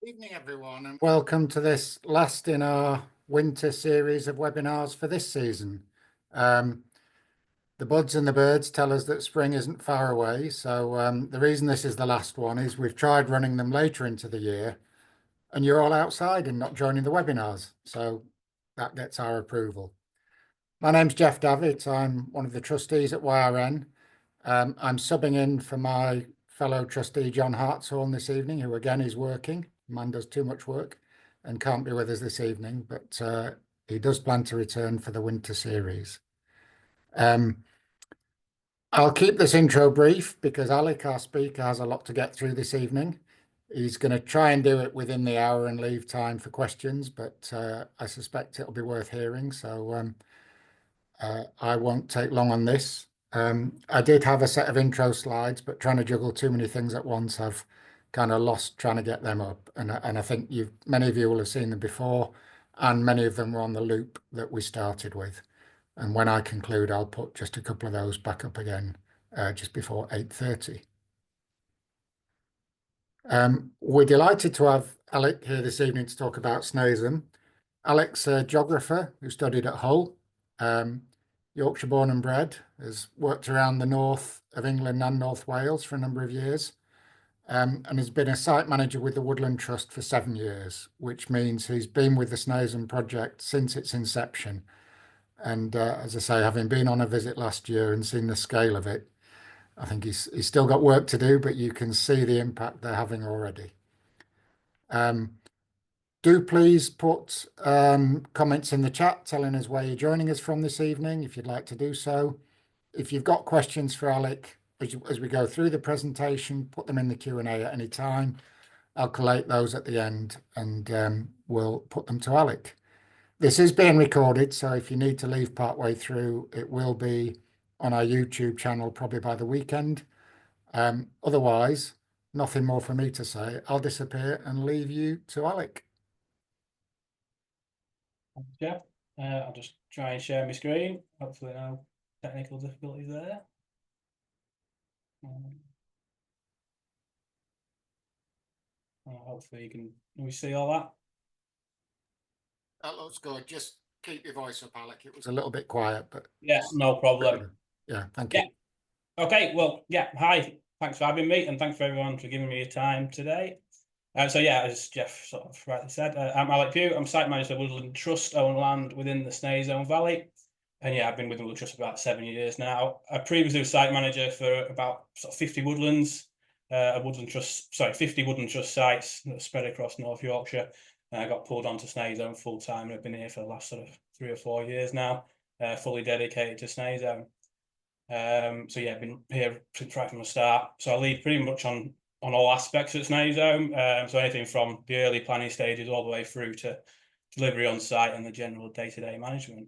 Evening, everyone, and welcome to this last in our winter series of webinars for this season. The buds and the birds tell us that spring isn't far away, so the reason this is the last one is we've tried running them later into the year, and you're all outside and not joining the webinars, so that gets our approval. My name's Jeff Davitt. I'm one of the trustees at YRN. I'm subbing in for my fellow trustee John Hartshorn this evening, who again is working. Man does too much work and can't be with us this evening, but he does plan to return for the winter series. I'll keep this intro brief because Alec, our speaker, has a lot to get through this evening. He's going to try and do it within the hour and leave time for questions, but I suspect it'll be worth hearing, so I won't take long on this. I did have a set of intro slides, but trying to juggle too many things at once, I've kind of lost trying to get them up. And I think many of you will have seen them before, and many of them were on the loop that we started with. And when I conclude, I'll put just a couple of those back up again just before 8:30. We're delighted to have Alec here this evening to talk about Snaizeholme. Alec's a geographer who studied at Hull. Yorkshire born and bred, has worked around the north of England and North Wales for a number of years, and has been a site manager with the Woodland Trust for 7 years, which means he's been with the Snaizeholme project since its inception. And as I say, having been on a visit last year and seen the scale of it, I think he's still got work to do, but you can see the impact they're having already. Do please put comments in the chat telling us where you're joining us from this evening, if you'd like to do so. If you've got questions for Alec as we go through the presentation, put them in the Q&A at any time. I'll collate those at the end and we'll put them to Alec. This is being recorded, so if you need to leave partway through, it will be on our YouTube channel probably by the weekend. Otherwise, nothing more for me to say. I'll disappear and leave you to Alec. Thanks, Jeff. I'll just try and share my screen. Hopefully no technical difficulties there. Hopefully can we see all that? That looks good. Just keep your voice up, Alec. It was a little bit quiet, but yeah, no problem. Yeah, thank you. Okay, well, yeah, hi. Thanks for having me, and thanks for everyone for giving me your time today. So yeah, as Jeff sort of rightly said, I'm Alec Pue. I'm site manager of Woodland Trust, own land within the Snaizeholme Valley. And yeah, I've been with Woodland Trust for about 7 years now. I previously was site manager for about sort of 50 woodlands, 50 Woodland Trust sites that are spread across North Yorkshire. And I got pulled onto Snaizeholme full time, and I've been here for the last sort of 3 or 4 years now, fully dedicated to Snaizeholme. So yeah, I've been here right from the start. So I lead pretty much on all aspects of Snaizeholme. So anything from the early planning stages all the way through to delivery on site and the general day-to-day management.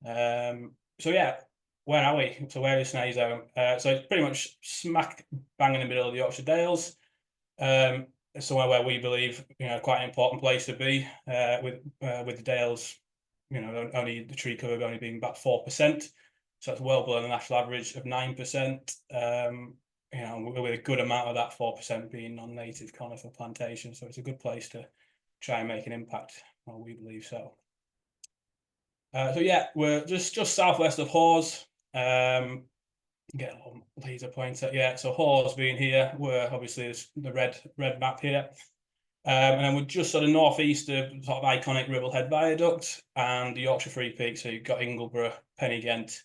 So yeah, where are we? So where is Snaizeholme? So it's pretty much smack bang in the middle of the Yorkshire Dales. Somewhere where we believe, quite an important place to be, with the Dales, only the tree cover only being about 4%. So that's well below the national average of 9%. With a good amount of that 4% being non-native conifer plantation. So it's a good place to try and make an impact. Well, we believe so. So yeah, we're just southwest of Hawes. Get a little laser pointer. Yeah, so Hawes being here, we're obviously the red map here. And then we're just sort of northeast of sort of iconic Ribblehead Viaduct and the Yorkshire Three Peaks. So you've got Ingleborough, Pennygent,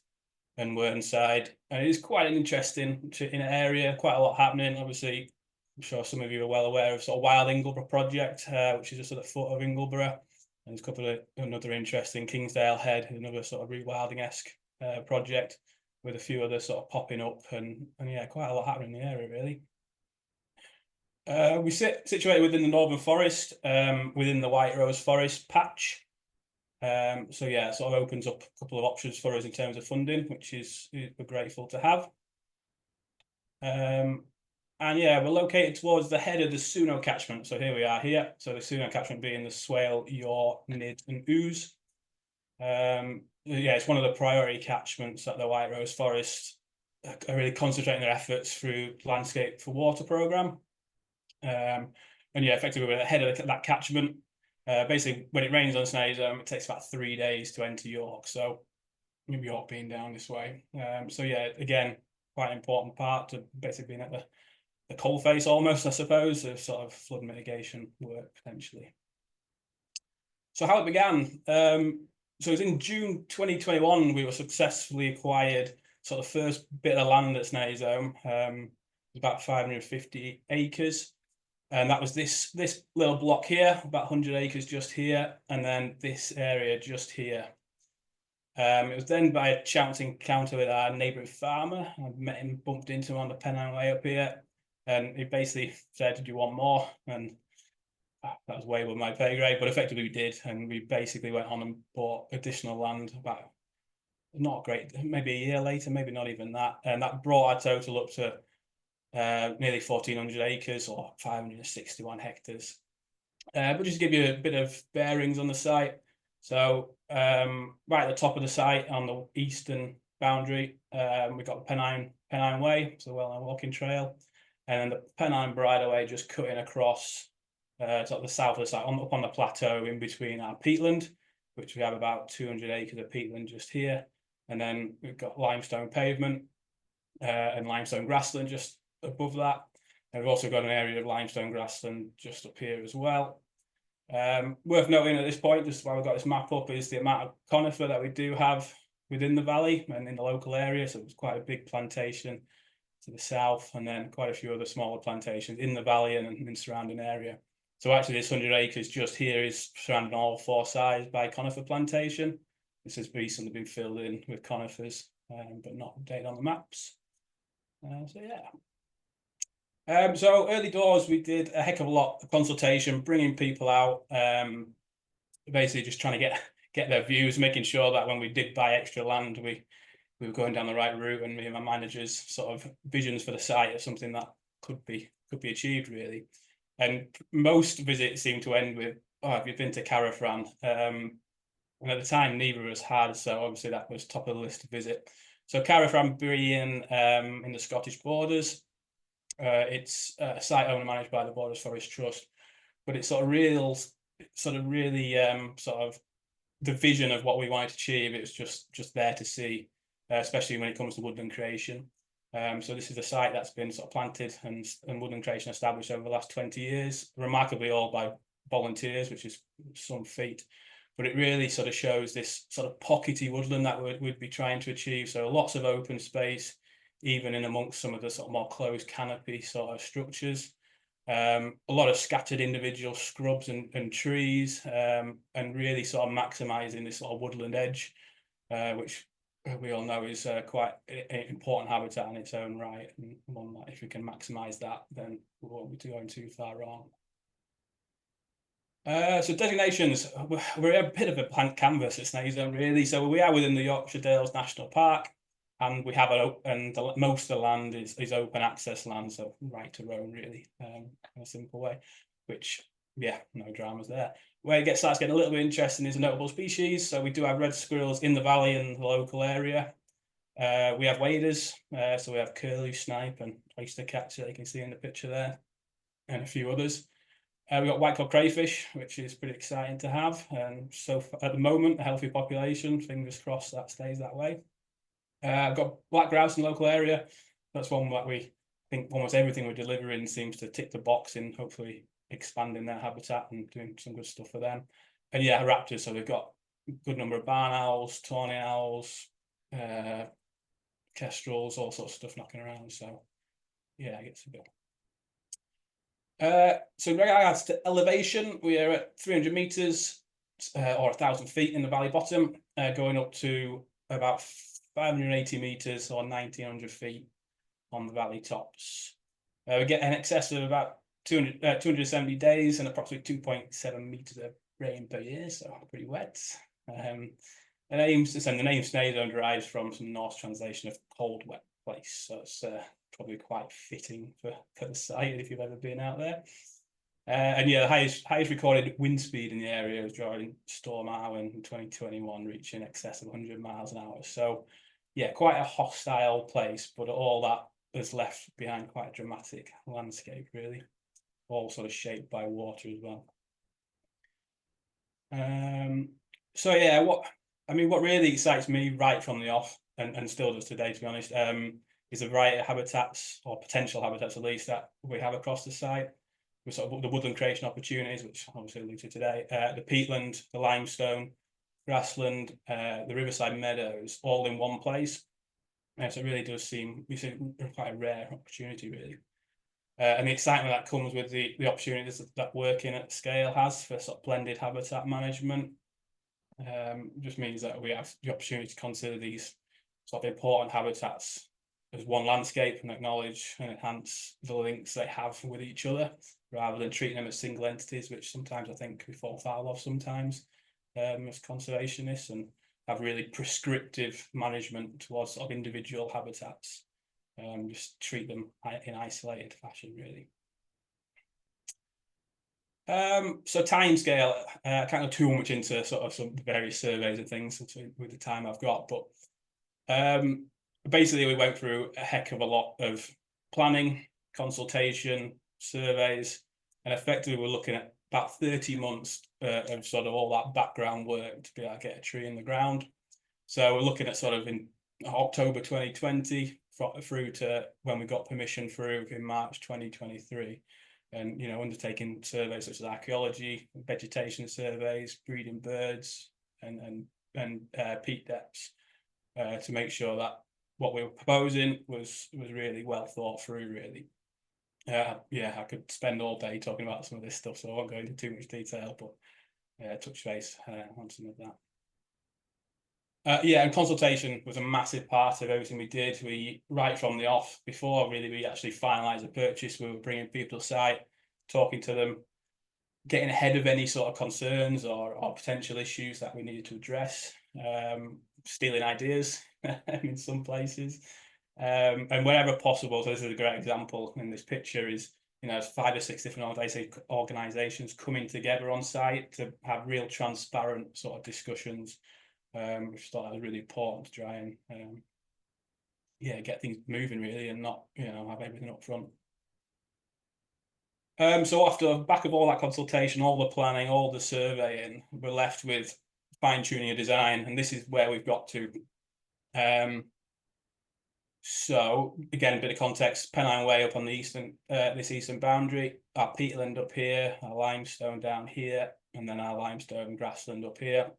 and Whernside. And it is quite an interesting area, quite a lot happening. Obviously, I'm sure some of you are well aware of sort of Wild Ingleborough project, which is just at the foot of Ingleborough. And there's a couple of another interesting Kingsdale Head, another sort of rewilding-esque project with a few others sort of popping up, and yeah, quite a lot happening in the area really. We situated within the Northern Forest, within the White Rose Forest patch. So yeah, it sort of opens up a couple of options for us in terms of funding, which we're grateful to have. And yeah, we're located towards the head of the Suno catchment. So here we are here. So the Suno catchment being the Swale, Yor, Nid and Ouse. Yeah, it's one of the priority catchments that the White Rose Forest are really concentrating their efforts through Landscape for Water programme. And yeah, effectively we're ahead of that catchment. Basically, when it rains on Snaizeholme, it takes about 3 days to enter York. So York being down this way. So yeah, again, quite an important part to basically being at the coalface almost, I suppose, of sort of flood mitigation work potentially. So how it began, so it was in June 2021 we were successfully acquired sort of first bit of land at Snaizeholme. About 550 acres, and that was this little block here, about 100 acres just here, and then this area just here. It was then by a chance encounter with our neighbouring farmer. I met him, bumped into him on the Pennine Way up here, and he basically said, "Do you want more?" And that was way above my pay grade, but effectively we did, and we basically went on and bought additional land about not great, maybe a year later, maybe not even that, and that brought our total up to nearly 1,400 acres or 561 hectares. But just to give you a bit of bearings on the site, so right at the top of the site on the eastern boundary, we've got the Pennine Way, so well-known walking trail, and then the Pennine Bridleway just cutting across to the south of the site, up on the plateau in between our peatland, which we have about 200 acres of peatland just here, and then we've got limestone pavement and limestone grassland just above that, and we've also got an area of limestone grassland just up here as well. Worth noting at this point, just while we've got this map up, is the amount of conifer that we do have within the valley and in the local area. So it's quite a big plantation to the south, and then quite a few other smaller plantations in the valley and in the surrounding area. So actually this 100 acres just here is surrounded on all 4 sides by conifer plantation. This has recently been filled in with conifers, but not updated on the maps. So yeah. So early doors, we did a heck of a lot of consultation, bringing people out, basically just trying to get their views, making sure that when we did buy extra land, we were going down the right route, and me and my managers' sort of visions for the site are something that could be achieved really. And most visits seem to end with, "Oh, have you been to Carafran?" And at the time, neither of us had, so obviously that was top of the list to visit. So Carafran being in the Scottish borders. It's a site owned and managed by the Forestry Trust, but it's sort of really sort of the vision of what we wanted to achieve. It was just there to see, especially when it comes to woodland creation. So this is a site that's been sort of planted and woodland creation established over the last 20 years, remarkably all by volunteers, which is some feat. But it really sort of shows this sort of pockety woodland that we'd be trying to achieve. So lots of open space, even in amongst some of the sort of more closed canopy sort of structures. A lot of scattered individual scrubs and trees, and really sort of maximising this sort of woodland edge, which we all know is quite an important habitat in its own right, and one that if we can maximise that, then we won't be going too far wrong. So designations, we're a bit of a blank canvas at Snaizeholme really. So we are within the Yorkshire Dales National Park, and we have most of the land is open access land, so right to roam really, in a simple way, which yeah, no dramas there. Where it starts getting a little bit interesting is a notable species. So we do have red squirrels in the valley and the local area. We have waders, so we have curlew, snipe, and oyster catcher, you can see in the picture there, and a few others. We've got white-cod crayfish, which is pretty exciting to have. So at the moment, a healthy population, fingers crossed that stays that way. I've got black grouse in the local area. That's one that we think almost everything we're delivering seems to tick the box in hopefully expanding their habitat and doing some good stuff for them. And yeah, raptors. So we've got a good number of barn owls, tawny owls, kestrels, all sorts of stuff knocking around. So yeah, it gets a bit. So in regards to elevation, we are at 300 meters or 1,000 feet in the valley bottom, going up to about 580 meters or 1,900 feet on the valley tops. We get in excess of about 270 days and approximately 2.7 meters of rain per year, so pretty wet. The name Snaizeholme derives from some Norse translation of cold, wet place, so it's probably quite fitting for the site if you've ever been out there. And yeah, the highest recorded wind speed in the area was during Storm Arwen in 2021, reaching in excess of 100 miles an hour. So yeah, quite a hostile place, but all that has left behind quite a dramatic landscape, really. all sort of shaped by water as well. So yeah, what really excites me right from the off, and still does today, to be honest, is the variety of habitats, or potential habitats at least, that we have across the site. With sort of the woodland creation opportunities, which obviously alluded to today, the peatland, the limestone, grassland, the riverside meadows, all in one place. So it really does seem quite a rare opportunity, really. And the excitement that comes with the opportunities that working at scale has for sort of blended habitat management, just means that we have the opportunity to consider these sort of important habitats as one landscape and acknowledge and enhance the links they have with each other, rather than treating them as single entities, which sometimes I think we fall foul of sometimes as conservationists, and have really prescriptive management towards sort of individual habitats. Just treat them in isolated fashion, really. So timescale, I can't go too much into sort of some various surveys and things with the time I've got, but basically we went through a heck of a lot of planning, consultation, surveys, and effectively we're looking at about 30 months of sort of all that background work to be able to get a tree in the ground. So we're looking at sort of in October 2020 through to when we got permission through in March 2023. And, you know, undertaking surveys such as archaeology, vegetation surveys, breeding birds, and peat depths to make sure that what we were proposing was really well thought through, really. Yeah, I could spend all day talking about some of this stuff, so I won't go into too much detail, but touch base on some of that. Yeah, and consultation was a massive part of everything we did. We, right from the off, before really we actually finalised the purchase, we were bringing people to site, talking to them, getting ahead of any sort of concerns or potential issues that we needed to address, stealing ideas in some places, and wherever possible. So this is a great example in this picture, is, you know, 5 or 6 different organisations coming together on site to have real transparent sort of discussions. Which I thought that was really important to try and yeah, get things moving, really, and not, you know, have everything up front. So after the back of all that consultation, all the planning, all the surveying, we're left with fine-tuning a design, and this is where we've got to. So again, a bit of context: Pennine Way up on the eastern, this eastern boundary, our peatland up here, our limestone down here, and then our limestone grassland up here.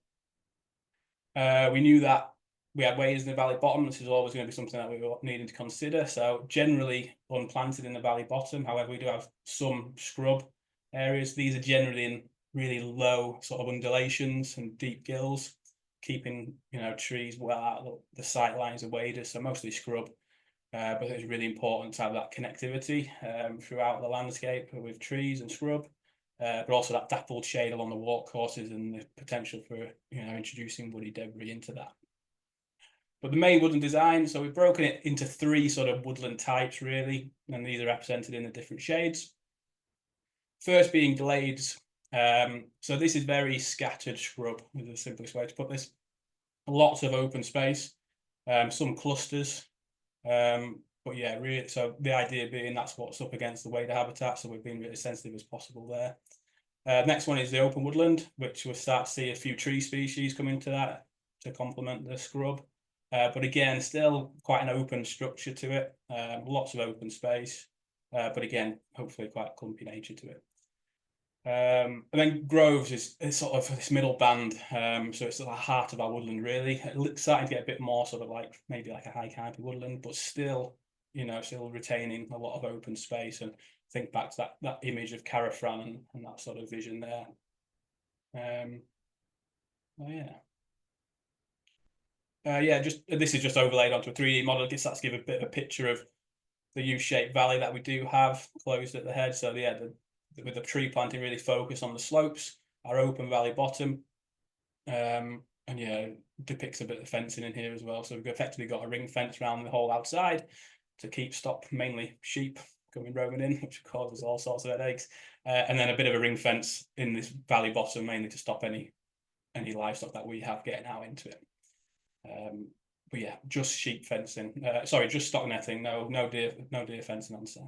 We knew that we had ways in the valley bottom. This is always going to be something that we were needing to consider. So generally unplanted in the valley bottom. However, we do have some scrub areas. These are generally in really low sort of undulations and deep gills, keeping, you know, trees well out of the sight lines of waders. So mostly scrub. But it's really important to have that connectivity throughout the landscape with trees and scrub. But also that dappled shade along the walk courses and the potential for, you know, introducing woody debris into that. But the main woodland design, so we've broken it into 3 sort of woodland types, really, and these are represented in the different shades. First being glades. So this is very scattered scrub, is the simplest way to put this. Lots of open space, some clusters. But yeah, really, so the idea being that's what's up against the wader habitat, so we've been really sensitive as possible there. Next one is the open woodland, which we'll start to see a few tree species come into that to complement the scrub. But again, still quite an open structure to it, lots of open space, but again, hopefully quite clumpy nature to it. And then groves is sort of this middle band, so it's the heart of our woodland, really. It's starting to get a bit more sort of like maybe like a high canopy woodland, but still, you know, still retaining a lot of open space. And think back to that image of Carafran and that sort of vision there. Oh yeah. Yeah, just this is just overlaid onto a 3D model. I guess that's give a bit of a picture of the U-shaped valley that we do have closed at the head. So yeah, with the tree planting really focused on the slopes, our open valley bottom, and yeah, depicts a bit of fencing in here as well. So we've effectively got a ring fence around the whole outside to stop mainly sheep coming roaming in, which causes all sorts of headaches, and then a bit of a ring fence in this valley bottom, mainly to stop any livestock that we have getting out into it. But yeah, just sheep fencing. Sorry, just stock netting. No deer fencing on site.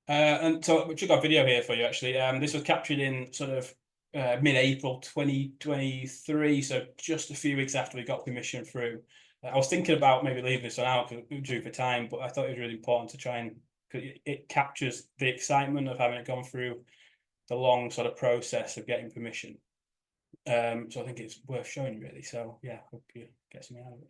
And so we've got a video here for you, actually. This was captured in sort of mid-April 2023, so just a few weeks after we got permission through. I was thinking about maybe leaving this one out because we were due for time, but I thought it was really important to try and, because it captures the excitement of having it gone through the long sort of process of getting permission. So I think it's worth showing, really. So yeah, hope you get something out of it.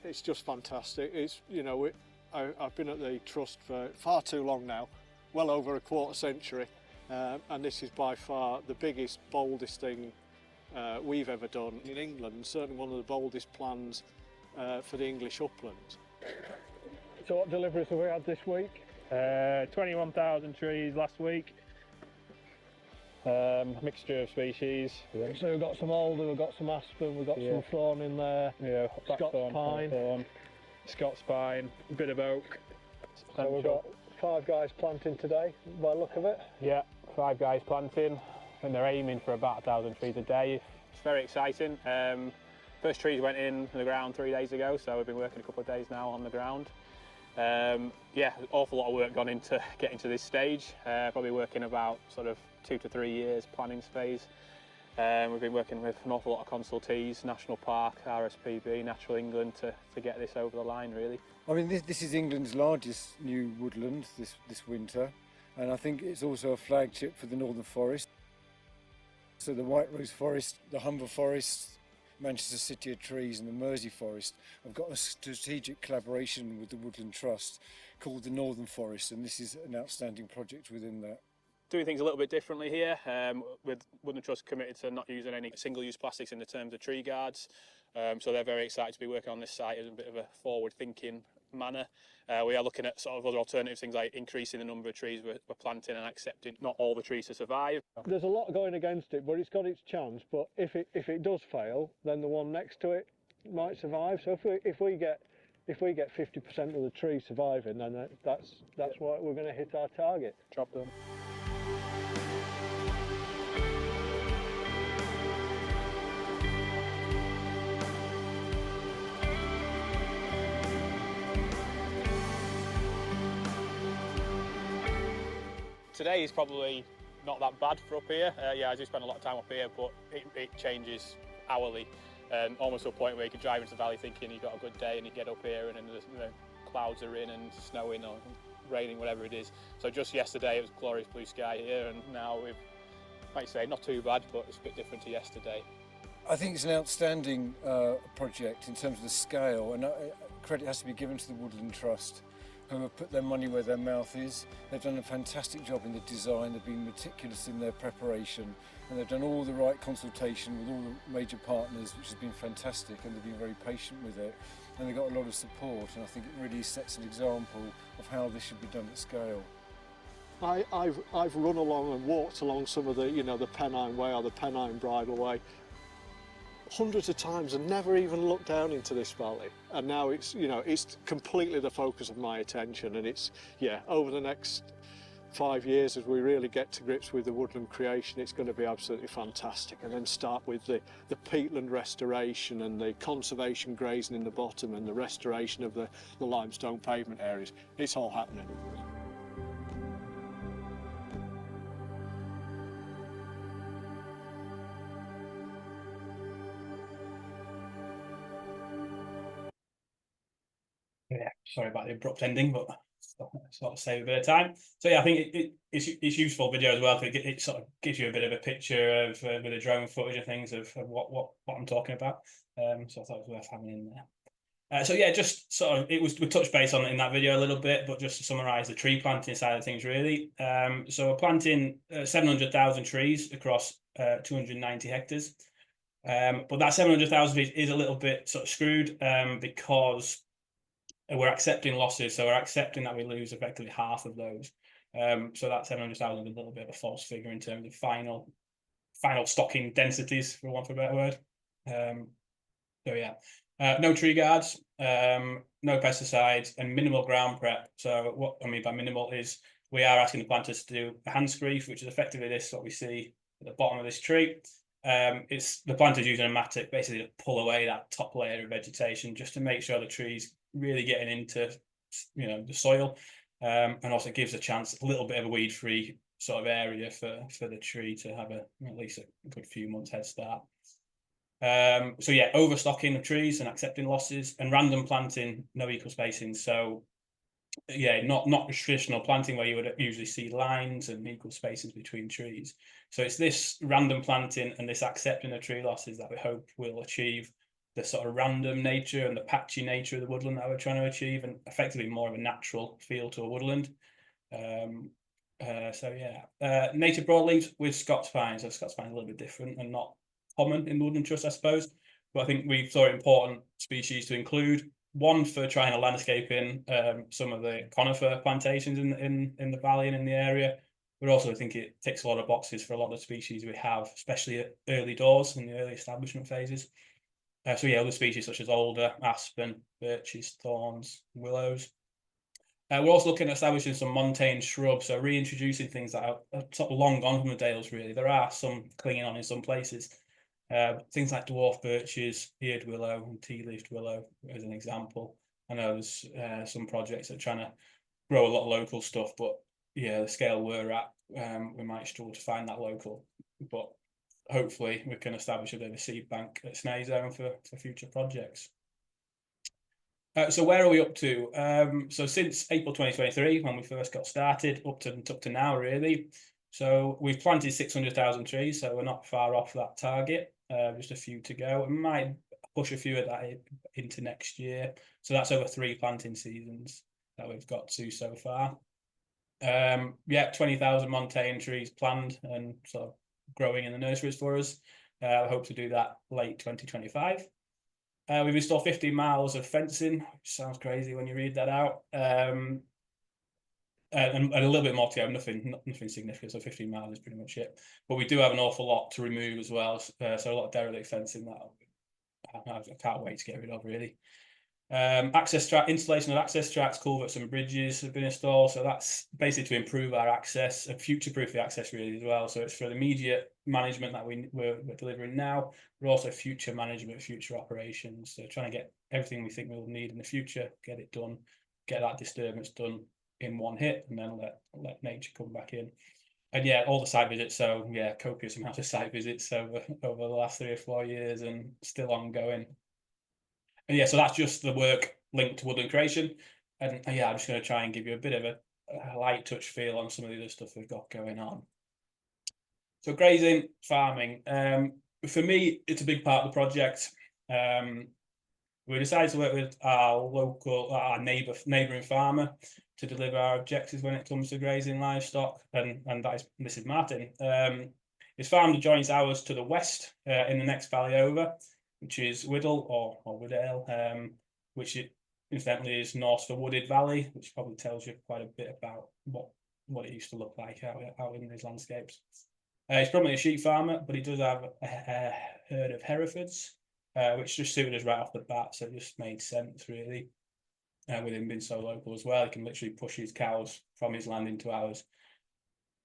It's just fantastic. It's, you know, I've been at the Trust for far too long now, well over a quarter century, and this is by far the biggest, boldest thing we've ever done in England, certainly one of the boldest plans for the English uplands. So what deliveries have we had this week? 21,000 trees last week. Mixture of species. So we've got some alder, we've got some aspen, we've got some thorn in there, Scots pine, Scots pine, a bit of oak. So we've got 5 guys planting today, by the look of it. Yeah, 5 guys planting, and they're aiming for about 1,000 trees a day. It's very exciting. First trees went in the ground 3 days ago, so we've been working a couple of days now on the ground. Yeah, an awful lot of work gone into getting to this stage. Probably working about sort of 2 to 3 years planning phase. We've been working with an awful lot of consultees, National Park, RSPB, Natural England to get this over the line, really. I mean, this is England's largest new woodland this winter, and I think it's also a flagship for the Northern Forest. So the White Rose Forest, the Humber Forest, Manchester City of Trees and the Mersey Forest have got a strategic collaboration with the Woodland Trust called the Northern Forest, and this is an outstanding project within that. Doing things a little bit differently here, with Woodland Trust committed to not using any single-use plastics in the terms of tree guards. So they're very excited to be working on this site in a bit of a forward-thinking manner. We are looking at sort of other alternatives, things like increasing the number of trees we're planting and accepting not all the trees to survive. There's a lot going against it, but it's got its chance. But if it does fail, then the one next to it might survive. So if we get 50% of the trees surviving, then that's what we're going to hit our target. Job done. Today is probably not that bad for up here. Yeah, I do spend a lot of time up here, but it changes hourly, and almost to a point where you can drive into the valley thinking you've got a good day, and you get up here and then the clouds are in and snowing or raining, whatever it is. So just yesterday it was glorious blue sky here, and now we've, like you say, not too bad, but it's a bit different to yesterday. I think it's an outstanding project in terms of the scale, and credit has to be given to the Woodland Trust, who have put their money where their mouth is. They've done a fantastic job in the design, they've been meticulous in their preparation, and they've done all the right consultation with all the major partners, which has been fantastic, and they've been very patient with it, and they've got a lot of support, and I think it really sets an example of how this should be done at scale. I've run along and walked along some of the, you know, the Pennine Way or the Pennine Bridle Way hundreds of times and never even looked down into this valley, and now it's, you know, it's completely the focus of my attention. And it's, yeah, over the next 5 years, as we really get to grips with the woodland creation, it's going to be absolutely fantastic. And then start with the peatland restoration and the conservation grazing in the bottom and the restoration of the limestone pavement areas. It's all happening. Yeah, sorry about the abrupt ending, but sort of save a bit of time. So yeah, I think it's useful video as well, because it sort of gives you a bit of a picture of with the drone footage and things of what I'm talking about. So I thought it was worth having in there. So yeah, just sort of we touched base on it in that video a little bit, but just to summarise the tree planting side of things really. So we're planting 700,000 trees across 290 hectares. But that 700,000 trees is a little bit sort of screwed because we're accepting losses, so we're accepting that we lose effectively half of those. So that 700,000 is a little bit of a false figure in terms of final stocking densities, for want of a better word. So yeah, no tree guards, no pesticides, and minimal ground prep. So what I mean by minimal is we are asking the planters to do a hand screef, which is effectively this, what we see at the bottom of this tree. It's the planters using a mattock basically to pull away that top layer of vegetation just to make sure the tree's really getting into, you know, the soil, and also gives a chance, a little bit of a weed-free sort of area for the tree to have at least a good few months head start. So yeah, overstocking of trees and accepting losses, and random planting, no equal spacing. So yeah, not traditional planting where you would usually see lines and equal spaces between trees. So it's this random planting and this accepting of tree losses that we hope will achieve the sort of random nature and the patchy nature of the woodland that we're trying to achieve, and effectively more of a natural feel to a woodland. So yeah, native broadleaves with Scots pines. So Scots pines are a little bit different and not common in the Woodland Trust, I suppose. But I think we thought it important species to include. One, for trying to landscaping some of the conifer plantations in the valley and in the area. But also I think it ticks a lot of boxes for a lot of the species we have, especially at early doors in the early establishment phases. So yeah, other species such as alder, aspen, birches, thorns, willows. We're also looking at establishing some montane shrubs, so reintroducing things that are sort of long gone from the dales, really. There are some clinging on in some places. Things like dwarf birches, eared willow, and tea-leafed willow, as an example. I know there's some projects that are trying to grow a lot of local stuff, but yeah, the scale we're at, we might struggle to find that local. But hopefully we can establish a bit of a seed bank at Snaizeholme for future projects. So where are we up to? So since April 2023, when we first got started, up to now, really. So we've planted 600,000 trees, so we're not far off that target. Just a few to go. We might push a few of that into next year. So that's over 3 planting seasons that we've got to so far. Yeah, 20,000 montane trees planned and sort of growing in the nurseries for us. I hope to do that late 2025. We've installed 15 miles of fencing, which sounds crazy when you read that out. And a little bit more to go, nothing significant, so 15 miles is pretty much it. But we do have an awful lot to remove as well, so a lot of derelict fencing that I can't wait to get rid of, really. Installation of access tracks, culverts and bridges have been installed, so that's basically to improve our access and future-proof the access, really, as well. So it's for the immediate management that we're delivering now, but also future management, future operations. So trying to get everything we think we'll need in the future, get it done, get that disturbance done in one hit, and then let nature come back in. And yeah, all the site visits. So yeah, copious amount of site visits over the last 3 or 4 years, and still ongoing. And yeah, so that's just the work linked to woodland creation. And yeah, I'm just going to try and give you a bit of a light touch feel on some of the other stuff we've got going on. So grazing, farming. For me, it's a big part of the project. We decided to work with our neighbouring farmer to deliver our objectives when it comes to grazing livestock, and this is Martin. His farm adjoins ours to the west in the next valley over, which is Whittle or Woodale, which incidentally is north of Wooded Valley, which probably tells you quite a bit about what it used to look like out in these landscapes. He's probably a sheep farmer, but he does have a herd of Herefords, which just suited us right off the bat, so it just made sense, really. With him being so local as well, he can literally push his cows from his land into ours.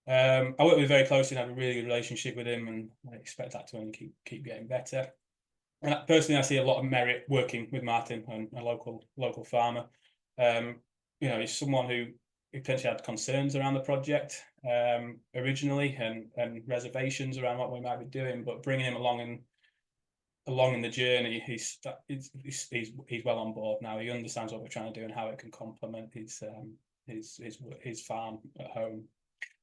I work with him very closely and have a really good relationship with him, and I expect that to only keep getting better. And personally, I see a lot of merit working with Martin, and a local farmer. You know, he's someone who potentially had concerns around the project originally, and reservations around what we might be doing. But bringing him along in the journey, he's well on board now. He understands what we're trying to do and how it can complement his farm at home.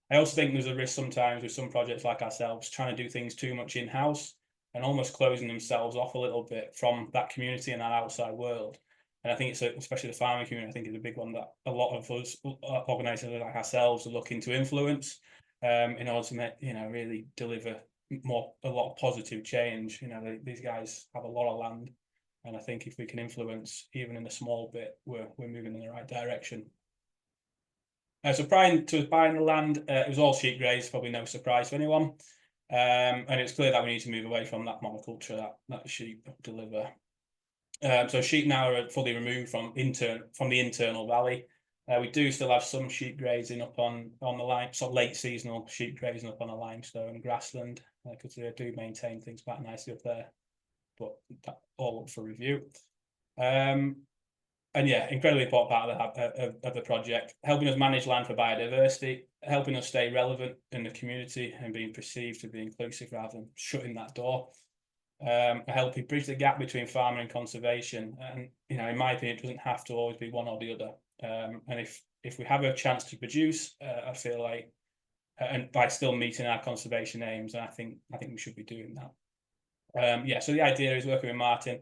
I also think there's a risk sometimes with some projects like ourselves trying to do things too much in-house and almost closing themselves off a little bit from that community and that outside world. And I think especially the farming community, I think is a big one that a lot of us organisations like ourselves are looking to influence in order to really deliver a lot of positive change. You know, these guys have a lot of land, And I think if we can influence even in a small bit, we're moving in the right direction. So prior to buying the land, it was all sheep graze, probably no surprise to anyone. And it's clear that we need to move away from that monoculture that sheep deliver. So sheep now are fully removed from the internal valley. We do still have some sheep grazing up on the line, sort of late seasonal sheep grazing up on a limestone grassland, because they do maintain things quite nicely up there. But that all up for review. And yeah, incredibly important part of the project, helping us manage land for biodiversity, helping us stay relevant in the community and being perceived to be inclusive rather than shutting that door. Helping bridge the gap between farming and conservation. And, you know, in my opinion, it doesn't have to always be one or the other. And if we have a chance to produce, I feel like, and by still meeting our conservation aims, I think we should be doing that. Yeah, so the idea is working with Martin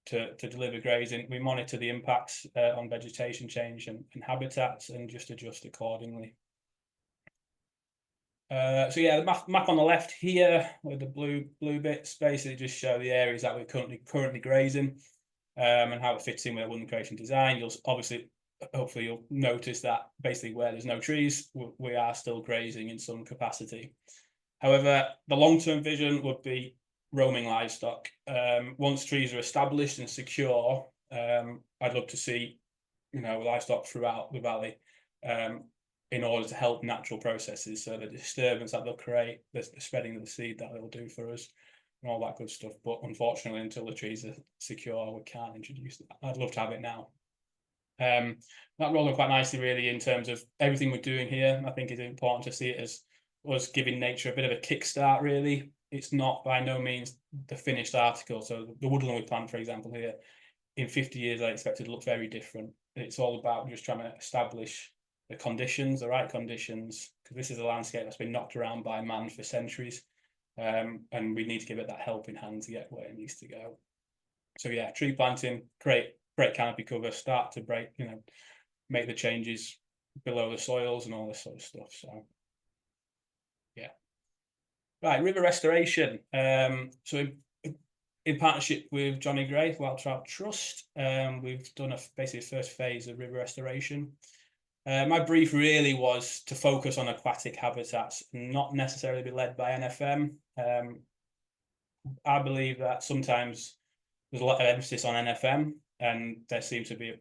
to deliver grazing. We monitor the impacts on vegetation change and habitats and just adjust accordingly. So yeah, the map on the left here with the blue bits basically just show the areas that we're currently grazing, and how it fits in with a woodland creation design. You'll hopefully you'll notice that basically where there's no trees, we are still grazing in some capacity. However, the long-term vision would be roaming livestock. Once trees are established and secure, I'd love to see, you know, livestock throughout the valley, in order to help natural processes, so the disturbance that they'll create, the spreading of the seed that they'll do for us, and all that good stuff. But unfortunately, until the trees are secure, we can't introduce that. I'd love to have it now. That rolls on quite nicely, really, in terms of everything we're doing here. I think it's important to see it as us giving nature a bit of a kickstart, really. It's not by no means the finished article. So the woodland we plant, for example, here, in 50 years, I expect it to look very different. It's all about just trying to establish the conditions, the right conditions, because this is a landscape that's been knocked around by man for centuries, and we need to give it that helping hand to get where it needs to go. So yeah, tree planting, break canopy cover, start to break, you know, make the changes below the soils and all this sort of stuff. So yeah, right, river restoration. So in partnership with Johnny Gray, Woodland Trust, we've done basically a first phase of river restoration. My brief really was to focus on aquatic habitats, not necessarily be led by NFM. I believe that sometimes there's a lot of emphasis on NFM, and there seems to be a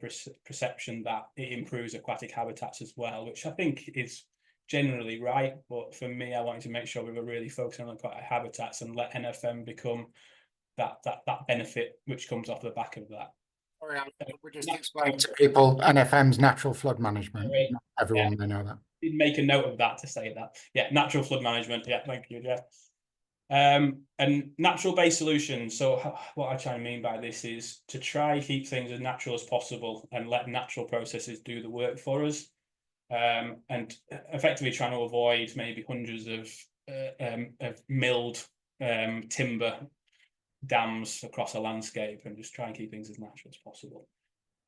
perception that it improves aquatic habitats as well, which I think is generally right. But for me, I wanted to make sure we were really focusing on aquatic habitats and let NFM become that benefit which comes off the back of that. Sorry, we just explain to people NFM's natural flood management. Right. Not everyone may know that. Did make a note of that to say that. Yeah, natural flood management. Yeah, thank you, Jeff. And natural-based solutions. So what I try and mean by this is to try keep things as natural as possible and let natural processes do the work for us, and effectively trying to avoid maybe hundreds of milled timber dams across a landscape, and just try and keep things as natural as possible.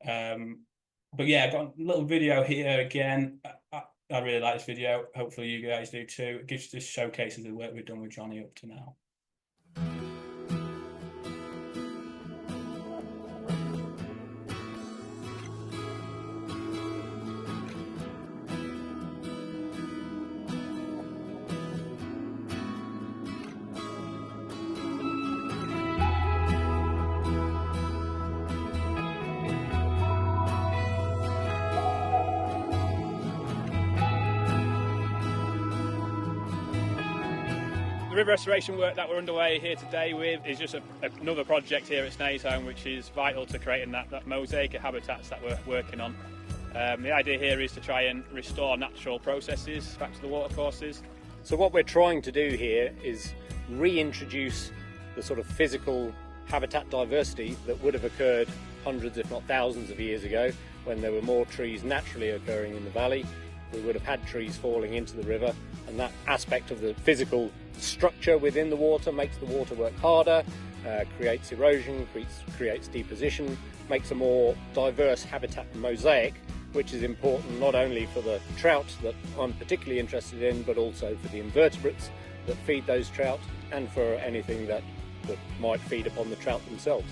But yeah, I've got a little video here again. I really like this video. Hopefully you guys do too. It just showcases the work we've done with Johnny up to now. The river restoration work that we're underway here today with is just another project here at Snaizeholme, which is vital to creating that mosaic of habitats that we're working on. The idea here is to try and restore natural processes back to the watercourses. So what we're trying to do here is reintroduce the sort of physical habitat diversity that would have occurred hundreds if not thousands of years ago when there were more trees naturally occurring in the valley. We would have had trees falling into the river, and that aspect of the physical structure within the water makes the water work harder, creates erosion, creates deposition, makes a more diverse habitat mosaic, which is important not only for the trout that I'm particularly interested in, but also for the invertebrates that feed those trout and for anything that might feed upon the trout themselves.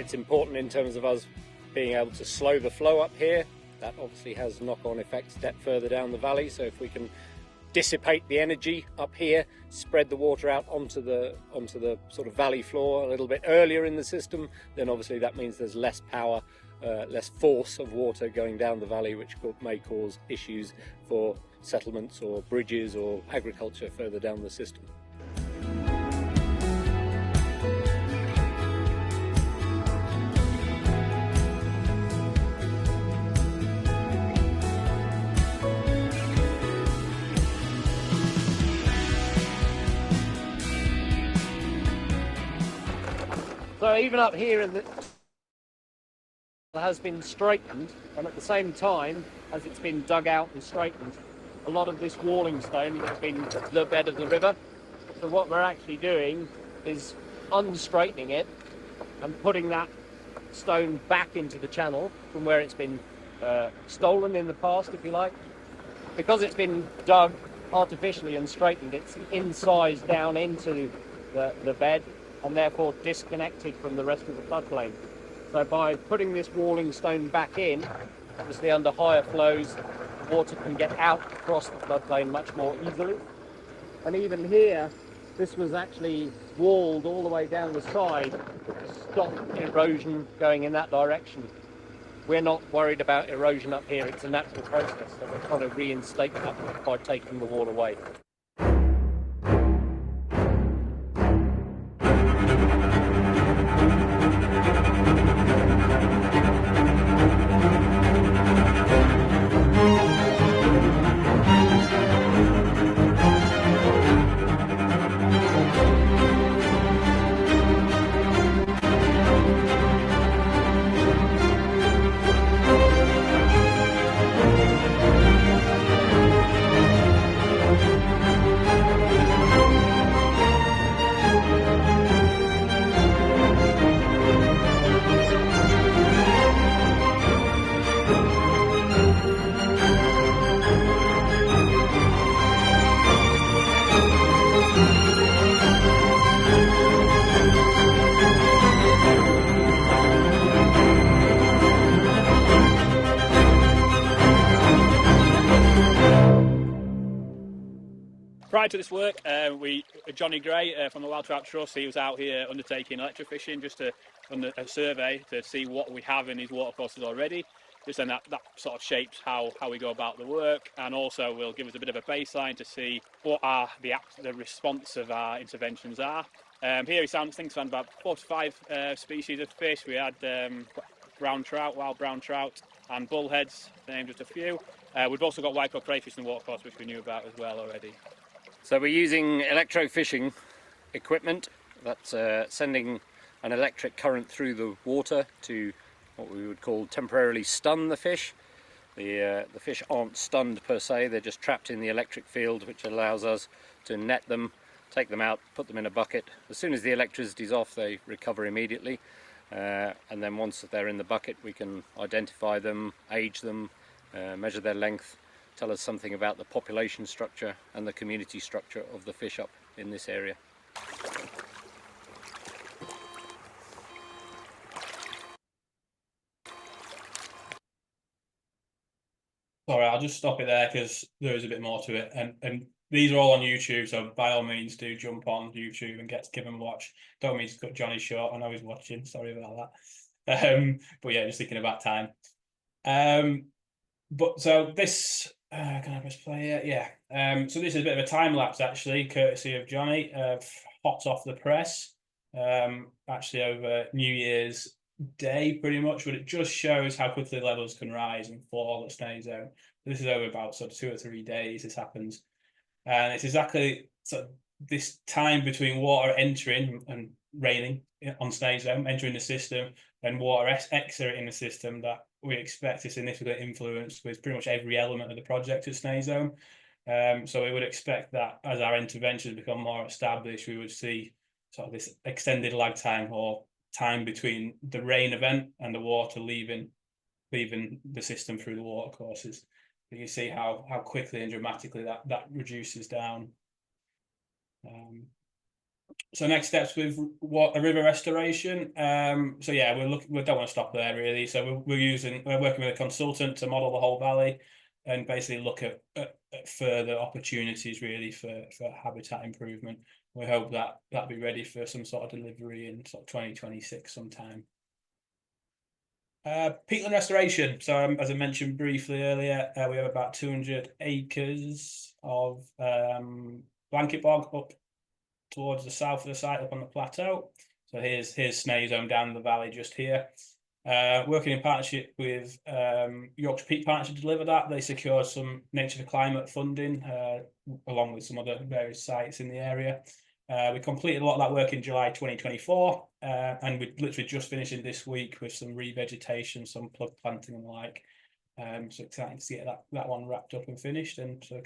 It's important in terms of us being able to slow the flow up here. That obviously has knock-on effects further down the valley, so if we can dissipate the energy up here, spread the water out onto the sort of valley floor a little bit earlier in the system, then obviously that means there's less power, less force of water going down the valley, which may cause issues for settlements or bridges or agriculture further down the system. So even up here in the has been straightened, and at the same time as it's been dug out and straightened, a lot of this walling stone has been to the bed of the river. So what we're actually doing is unstraightening it and putting that stone back into the channel from where it's been stolen in the past, if you like. Because it's been dug artificially and straightened, it's incised down into the bed and therefore disconnected from the rest of the floodplain. So by putting this walling stone back in, obviously under higher flows, water can get out across the floodplain much more easily. And even here, this was actually walled all the way down the side to stop erosion going in that direction. We're not worried about erosion up here, it's a natural process, so we're trying to reinstate that by taking the wall away. Prior to this work, Johnny Gray from the Woodland Trust, he was out here undertaking electrofishing just to a survey to see what we have in these watercourses already. Just then that sort of shapes how we go about the work, and also will give us a bit of a baseline to see what the response of our interventions are. Here we think found about 4 to 5 species of fish. We had brown trout, wild brown trout, and bullheads, to name just a few. We've also got white-cod crayfish in the watercourse, which we knew about as well already. So we're using electrofishing equipment that's sending an electric current through the water to what we would call temporarily stun the fish. The fish aren't stunned per se, they're just trapped in the electric field, which allows us to net them, take them out, put them in a bucket. As soon as the electricity's off, they recover immediately, and then once they're in the bucket, we can identify them, age them, measure their length, tell us something about the population structure and the community structure of the fish up in this area. Sorry, I'll just stop it there because there is a bit more to it, and these are all on YouTube, so by all means do jump on YouTube and give them a watch. Don't mean to cut Johnny short, I know he's watching, sorry about that. But yeah, just thinking about time. But so this, can I press play here? Yeah. So this is a bit of a time lapse actually, courtesy of Johnny, hot off the press, actually over New Year's Day pretty much, but it just shows how quickly levels can rise and fall at Snaizeholme. This is over about sort of 2 or 3 days this happens, and it's exactly sort of this time between water entering and raining on Snaizeholme, entering the system, and water exiting the system, that we expect a significant influence with pretty much every element of the project at Snaizeholme. So we would expect that as our interventions become more established, we would see sort of this extended lag time, or time between the rain event and the water leaving the system through the watercourses. But you see how quickly and dramatically that reduces down. So next steps with what a river restoration. So yeah, we don't want to stop there really. So we're working with a consultant to model the whole valley and basically look at further opportunities really for habitat improvement. We hope that that'll be ready for some sort of delivery in sort of 2026 sometime. Peatland restoration. So as I mentioned briefly earlier, we have about 200 acres of blanket bog up towards the south of the site, up on the plateau. So here's Snaizeholme down the valley just here. Working in partnership with Yorkshire Peat Partnership to deliver that. They secured some Nature for Climate funding along with some other various sites in the area. We completed a lot of that work in July 2024, and we're literally just finishing this week with some revegetation, some plug planting and the like. So exciting to get that one wrapped up and finished, and so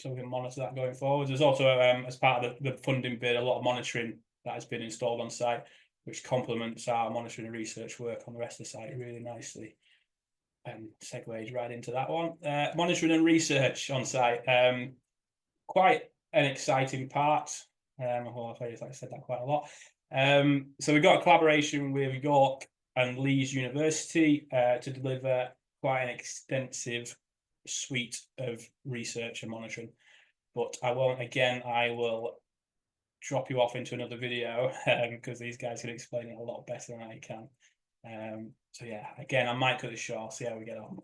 we can monitor that going forward. There's also, as part of the funding bid, a lot of monitoring that has been installed on site, which complements our monitoring and research work on the rest of the site really nicely. And segues right into that one. Monitoring and research on site, quite an exciting part. Well, I said that quite a lot. So we've got a collaboration with York and Leeds University to deliver quite an extensive suite of research and monitoring. But I will drop you off into another video because these guys can explain it a lot better than I can. So yeah, again, I might cut it short, see how we get on.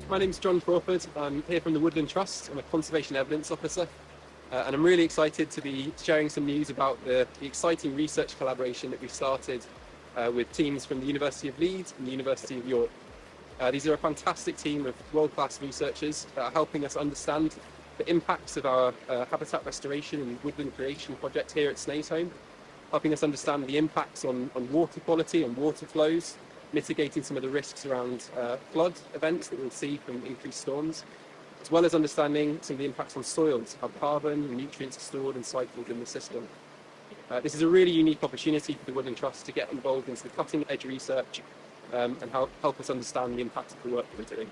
My name's John Crawford. I'm here from the Woodland Trust. I'm a Conservation Evidence Officer, and I'm really excited to be sharing some news about the exciting research collaboration that we've started with teams from the University of Leeds and the University of York. These are a fantastic team of world-class researchers that are helping us understand the impacts of our habitat restoration and woodland creation project here at Snaizeholme, helping us understand the impacts on water quality and water flows, mitigating some of the risks around flood events that we'll see from increased storms, as well as understanding some of the impacts on soils, how carbon and nutrients are stored and cycled in the system. This is a really unique opportunity for the Woodland Trust to get involved in some cutting-edge research and help us understand the impacts of the work that we're doing.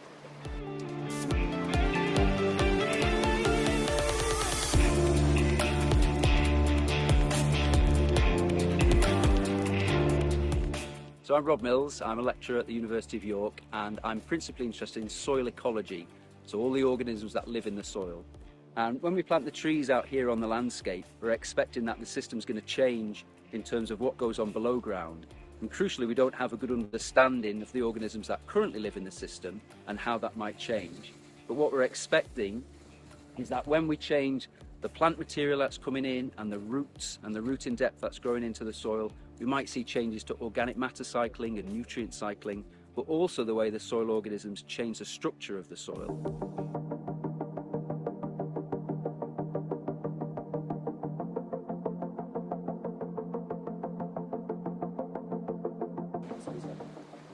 So I'm Rob Mills, I'm a lecturer at the University of York, and I'm principally interested in soil ecology, so all the organisms that live in the soil. And when we plant the trees out here on the landscape, we're expecting that the system's going to change in terms of what goes on below ground. And crucially, we don't have a good understanding of the organisms that currently live in the system and how that might change. But what we're expecting is that when we change the plant material that's coming in and the roots and the rooting depth that's growing into the soil, we might see changes to organic matter cycling and nutrient cycling, but also the way the soil organisms change the structure of the soil.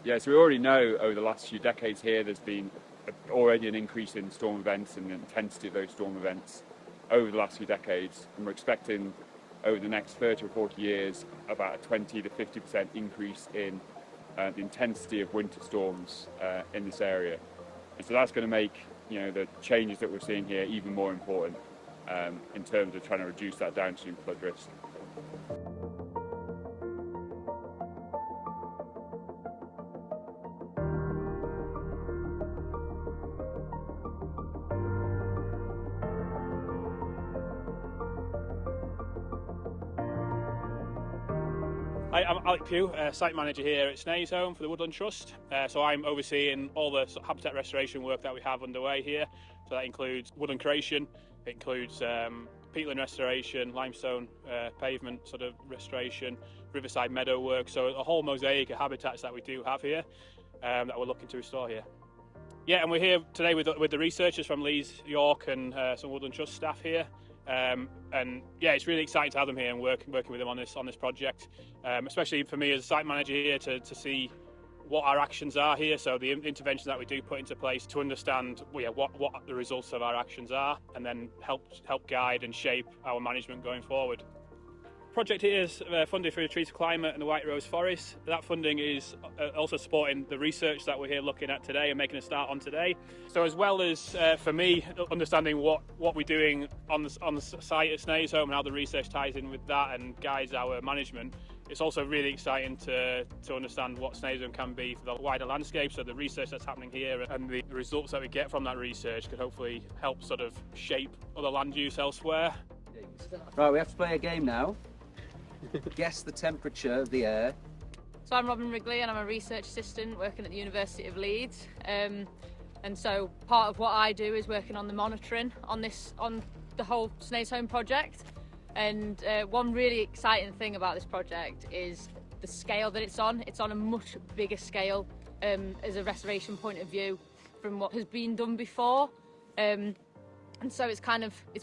Yeah, so we already know over the last few decades here there's been already an increase in storm events and the intensity of those storm events over the last few decades, and we're expecting over the next 30 or 40 years about a 20 to 50% increase in the intensity of winter storms in this area. And so that's going to make the changes that we're seeing here even more important in terms of trying to reduce that downstream flood risk. Hi, I'm Alec Pue, site manager here at Snaizeholme for the Woodland Trust. So I'm overseeing all the habitat restoration work that we have underway here. So that includes woodland creation, it includes peatland restoration, limestone pavement sort of restoration, riverside meadow work. So a whole mosaic of habitats that we do have here that we're looking to restore here. Yeah, and we're here today with the researchers from Leeds, York, and some Woodland Trust staff here. And yeah, it's really exciting to have them here and working with them on this project, especially for me as a site manager here to see what our actions are here. So the interventions that we do put into place to understand what the results of our actions are, and then help guide and shape our management going forward. Project here is funded through the Trees for Climate and the White Rose Forest. That funding is also supporting the research that we're here looking at today and making a start on today. So as well as for me understanding what we're doing on the site at Snaizeholme and how the research ties in with that and guides our management, it's also really exciting to understand what Snaizeholme can be for the wider landscape. So the research that's happening here and the results that we get from that research could hopefully help sort of shape other land use elsewhere. Right, we have to play a game now. Guess the temperature of the air. So I'm Robin Wrigley and I'm a research assistant working at the University of Leeds. And so part of what I do is working on the monitoring on the whole Snaizeholme project. And one really exciting thing about this project is the scale that it's on. It's on a much bigger scale as a restoration point of view from what has been done before. And so it's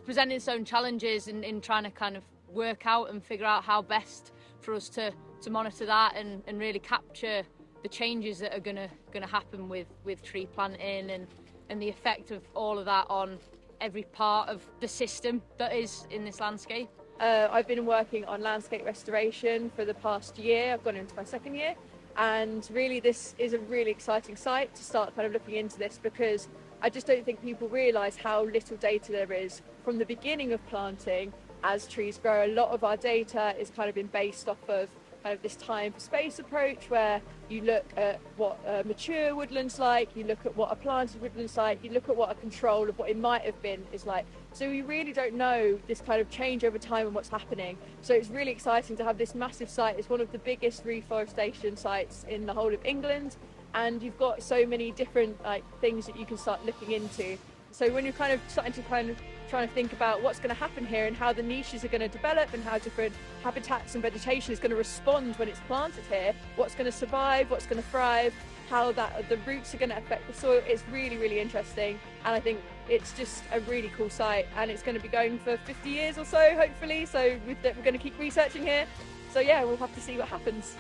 presenting its own challenges in trying to kind of work out and figure out how best for us to monitor that and really capture the changes that are gonna happen with tree planting and the effect of all of that on every part of the system that is in this landscape. I've been working on landscape restoration for the past year. I've gone into my second year, and really this is a really exciting site to start kind of looking into this, because I just don't think people realise how little data there is from the beginning of planting. As trees grow, a lot of our data is kind of been based off of kind of this time for space approach, where you look at what a mature woodland's like, you look at what a planted woodland's like, you look at what a control of what it might have been is like. So we really don't know this kind of change over time and what's happening. So it's really exciting to have this massive site. It's one of the biggest reforestation sites in the whole of England, and you've got so many different things that you can start looking into. So when you're kind of starting to trying to think about what's going to happen here and how the niches are going to develop and how different habitats and vegetation is going to respond when it's planted here, what's going to survive, what's going to thrive, how the roots are going to affect the soil, it's really, really interesting. And I think it's just a really cool site, and it's going to be going for 50 years or so, hopefully. So we're going to keep researching here. So yeah, we'll have to see what happens.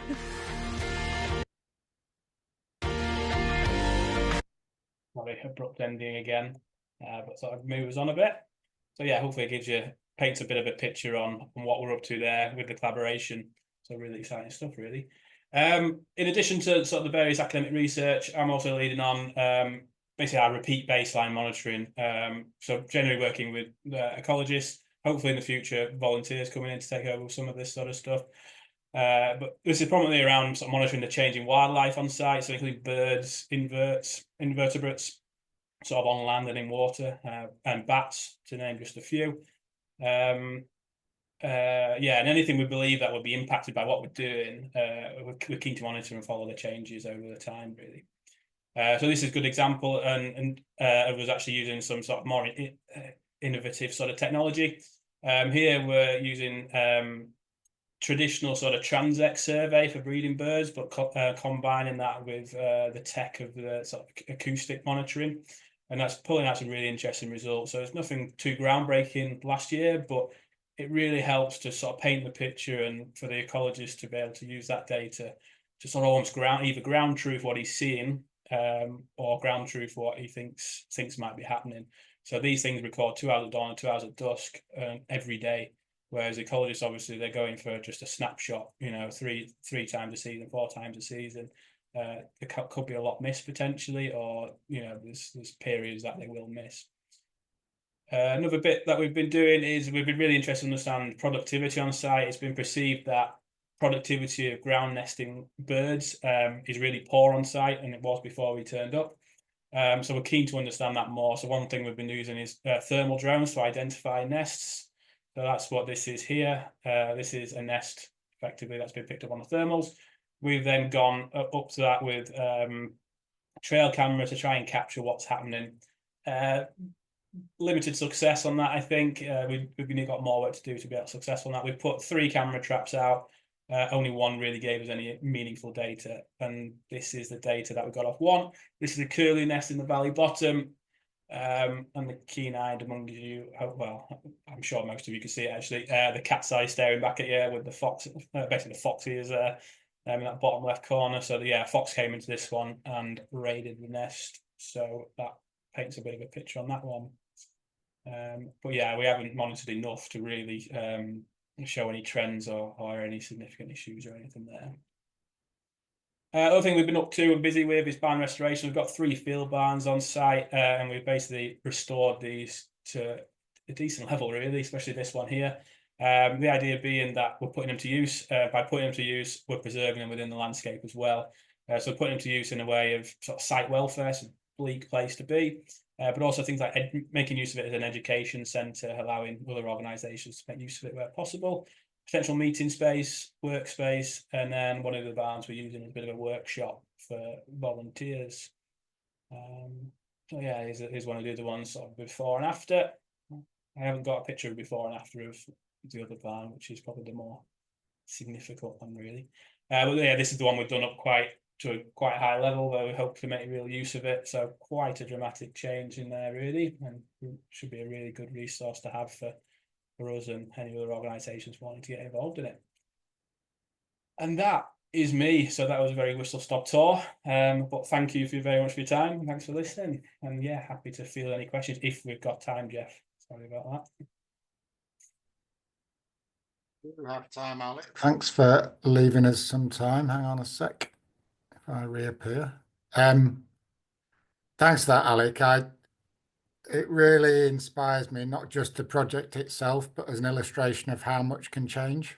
Very abrupt ending again, but sort of moves on a bit. So yeah, hopefully it paints a bit of a picture on what we're up to there with the collaboration. So really exciting stuff, really. In addition to sort of the various academic research, I'm also leading on basically our repeat baseline monitoring. So generally working with ecologists, hopefully in the future volunteers coming in to take over some of this sort of stuff. But this is prominently around sort of monitoring the changing wildlife on site, so including birds, invertebrates, sort of on land and in water, and bats, to name just a few. And anything we believe that would be impacted by what we're doing, we're keen to monitor and follow the changes over the time, really. So this is a good example, and I was actually using some sort of more innovative sort of technology. Here we're using traditional sort of transect survey for breeding birds, but combining that with the tech of the sort of acoustic monitoring, and that's pulling out some really interesting results. So it's nothing too groundbreaking last year, but it really helps to sort of paint the picture, and for the ecologist to be able to use that data to sort of almost either ground truth what he's seeing, or ground truth what he thinks might be happening. So these things record 2 hours at dawn and 2 hours at dusk every day. Whereas ecologists, obviously, they're going for just a snapshot, three times a season, 4 times a season. There could be a lot missed potentially, or, there's periods that they will miss. Another bit that we've been doing is we've been really interested to understand productivity on site. It's been perceived that productivity of ground nesting birds is really poor on site, and it was before we turned up. So we're keen to understand that more. So one thing we've been using is thermal drones to identify nests. So that's what this is here. This is a nest, effectively, that's been picked up on the thermals. We've then gone up to that with trail camera to try and capture what's happening. Limited success on that, I think. We've got more work to do to be successful on that. We've put 3 camera traps out. Only one really gave us any meaningful data. And this is the data that we got off one. This is a curlew nest in the valley bottom. And the keen-eyed among you, well, I'm sure most of you can see it actually. The cat's eye staring back at you with the fox, basically the fox ears in that bottom left corner. So yeah, fox came into this one and raided the nest. So that paints a bit of a picture on that one. But yeah, we haven't monitored enough to really show any trends or any significant issues or anything there. Other thing we've been up to and busy with is barn restoration. We've got 3 field barns on site, and we've basically restored these to a decent level, really, especially this one here. The idea being that we're putting them to use. By putting them to use, we're preserving them within the landscape as well. So putting them to use in a way of sort of site welfare, it's a bleak place to be, but also things like making use of it as an education centre, allowing other organisations to make use of it where possible. Potential meeting space, workspace, and then one of the barns we're using is a bit of a workshop for volunteers. So yeah, here's one of the other ones sort of before and after. I haven't got a picture of before and after of the other barn, which is probably the more significant one, really. But yeah, this is the one we've done up to a quite high level, where we hope to make real use of it. So quite a dramatic change in there, really, and it should be a really good resource to have for us and any other organisations wanting to get involved in it. And that is me. So that was a very whistle-stop tour. But thank you very much for your time. Thanks for listening. And yeah, happy to field any questions if we've got time, Jeff. Sorry about that. We have time, Alec. Thanks for leaving us some time. Hang on a sec if I reappear. Thanks for that, Alec. It really inspires me, not just the project itself, but as an illustration of how much can change.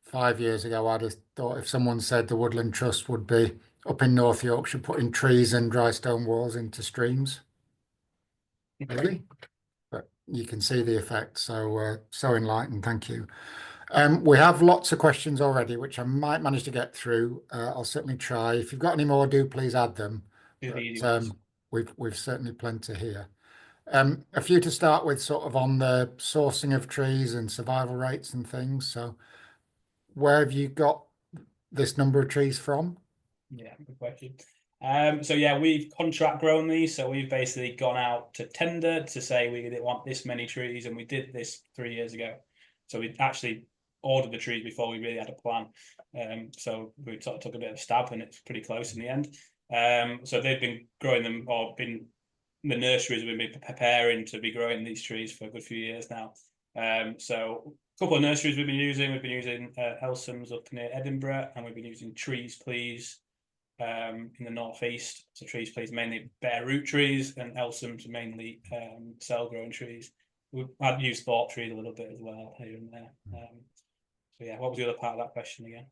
5 years ago, I'd have thought if someone said the Woodland Trust would be up in North Yorkshire putting trees and dry stone walls into streams. Really? But you can see the effect, so enlightened, thank you. We have lots of questions already, which I might manage to get through. I'll certainly try. If you've got any more, do please add them. But, we've certainly plenty here. A few to start with, sort of on the sourcing of trees and survival rates and things. So where have you got this number of trees from? Yeah, good question. So yeah, we've contract grown these. So we've basically gone out to tender to say we didn't want this many trees, and we did this 3 years ago. So we actually ordered the trees before we really had a plan. So we sort of took a bit of a stab, and it's pretty close in the end. So they've been growing them, or the nurseries have been preparing to be growing these trees for a good few years now. So a couple of nurseries we've been using Elsom's up near Edinburgh, and we've been using Trees Please in the northeast. So Trees Please mainly bare root trees, and Elsom's mainly cell grown trees. I've used thought trees a little bit as well here and there. So yeah, what was the other part of that question again?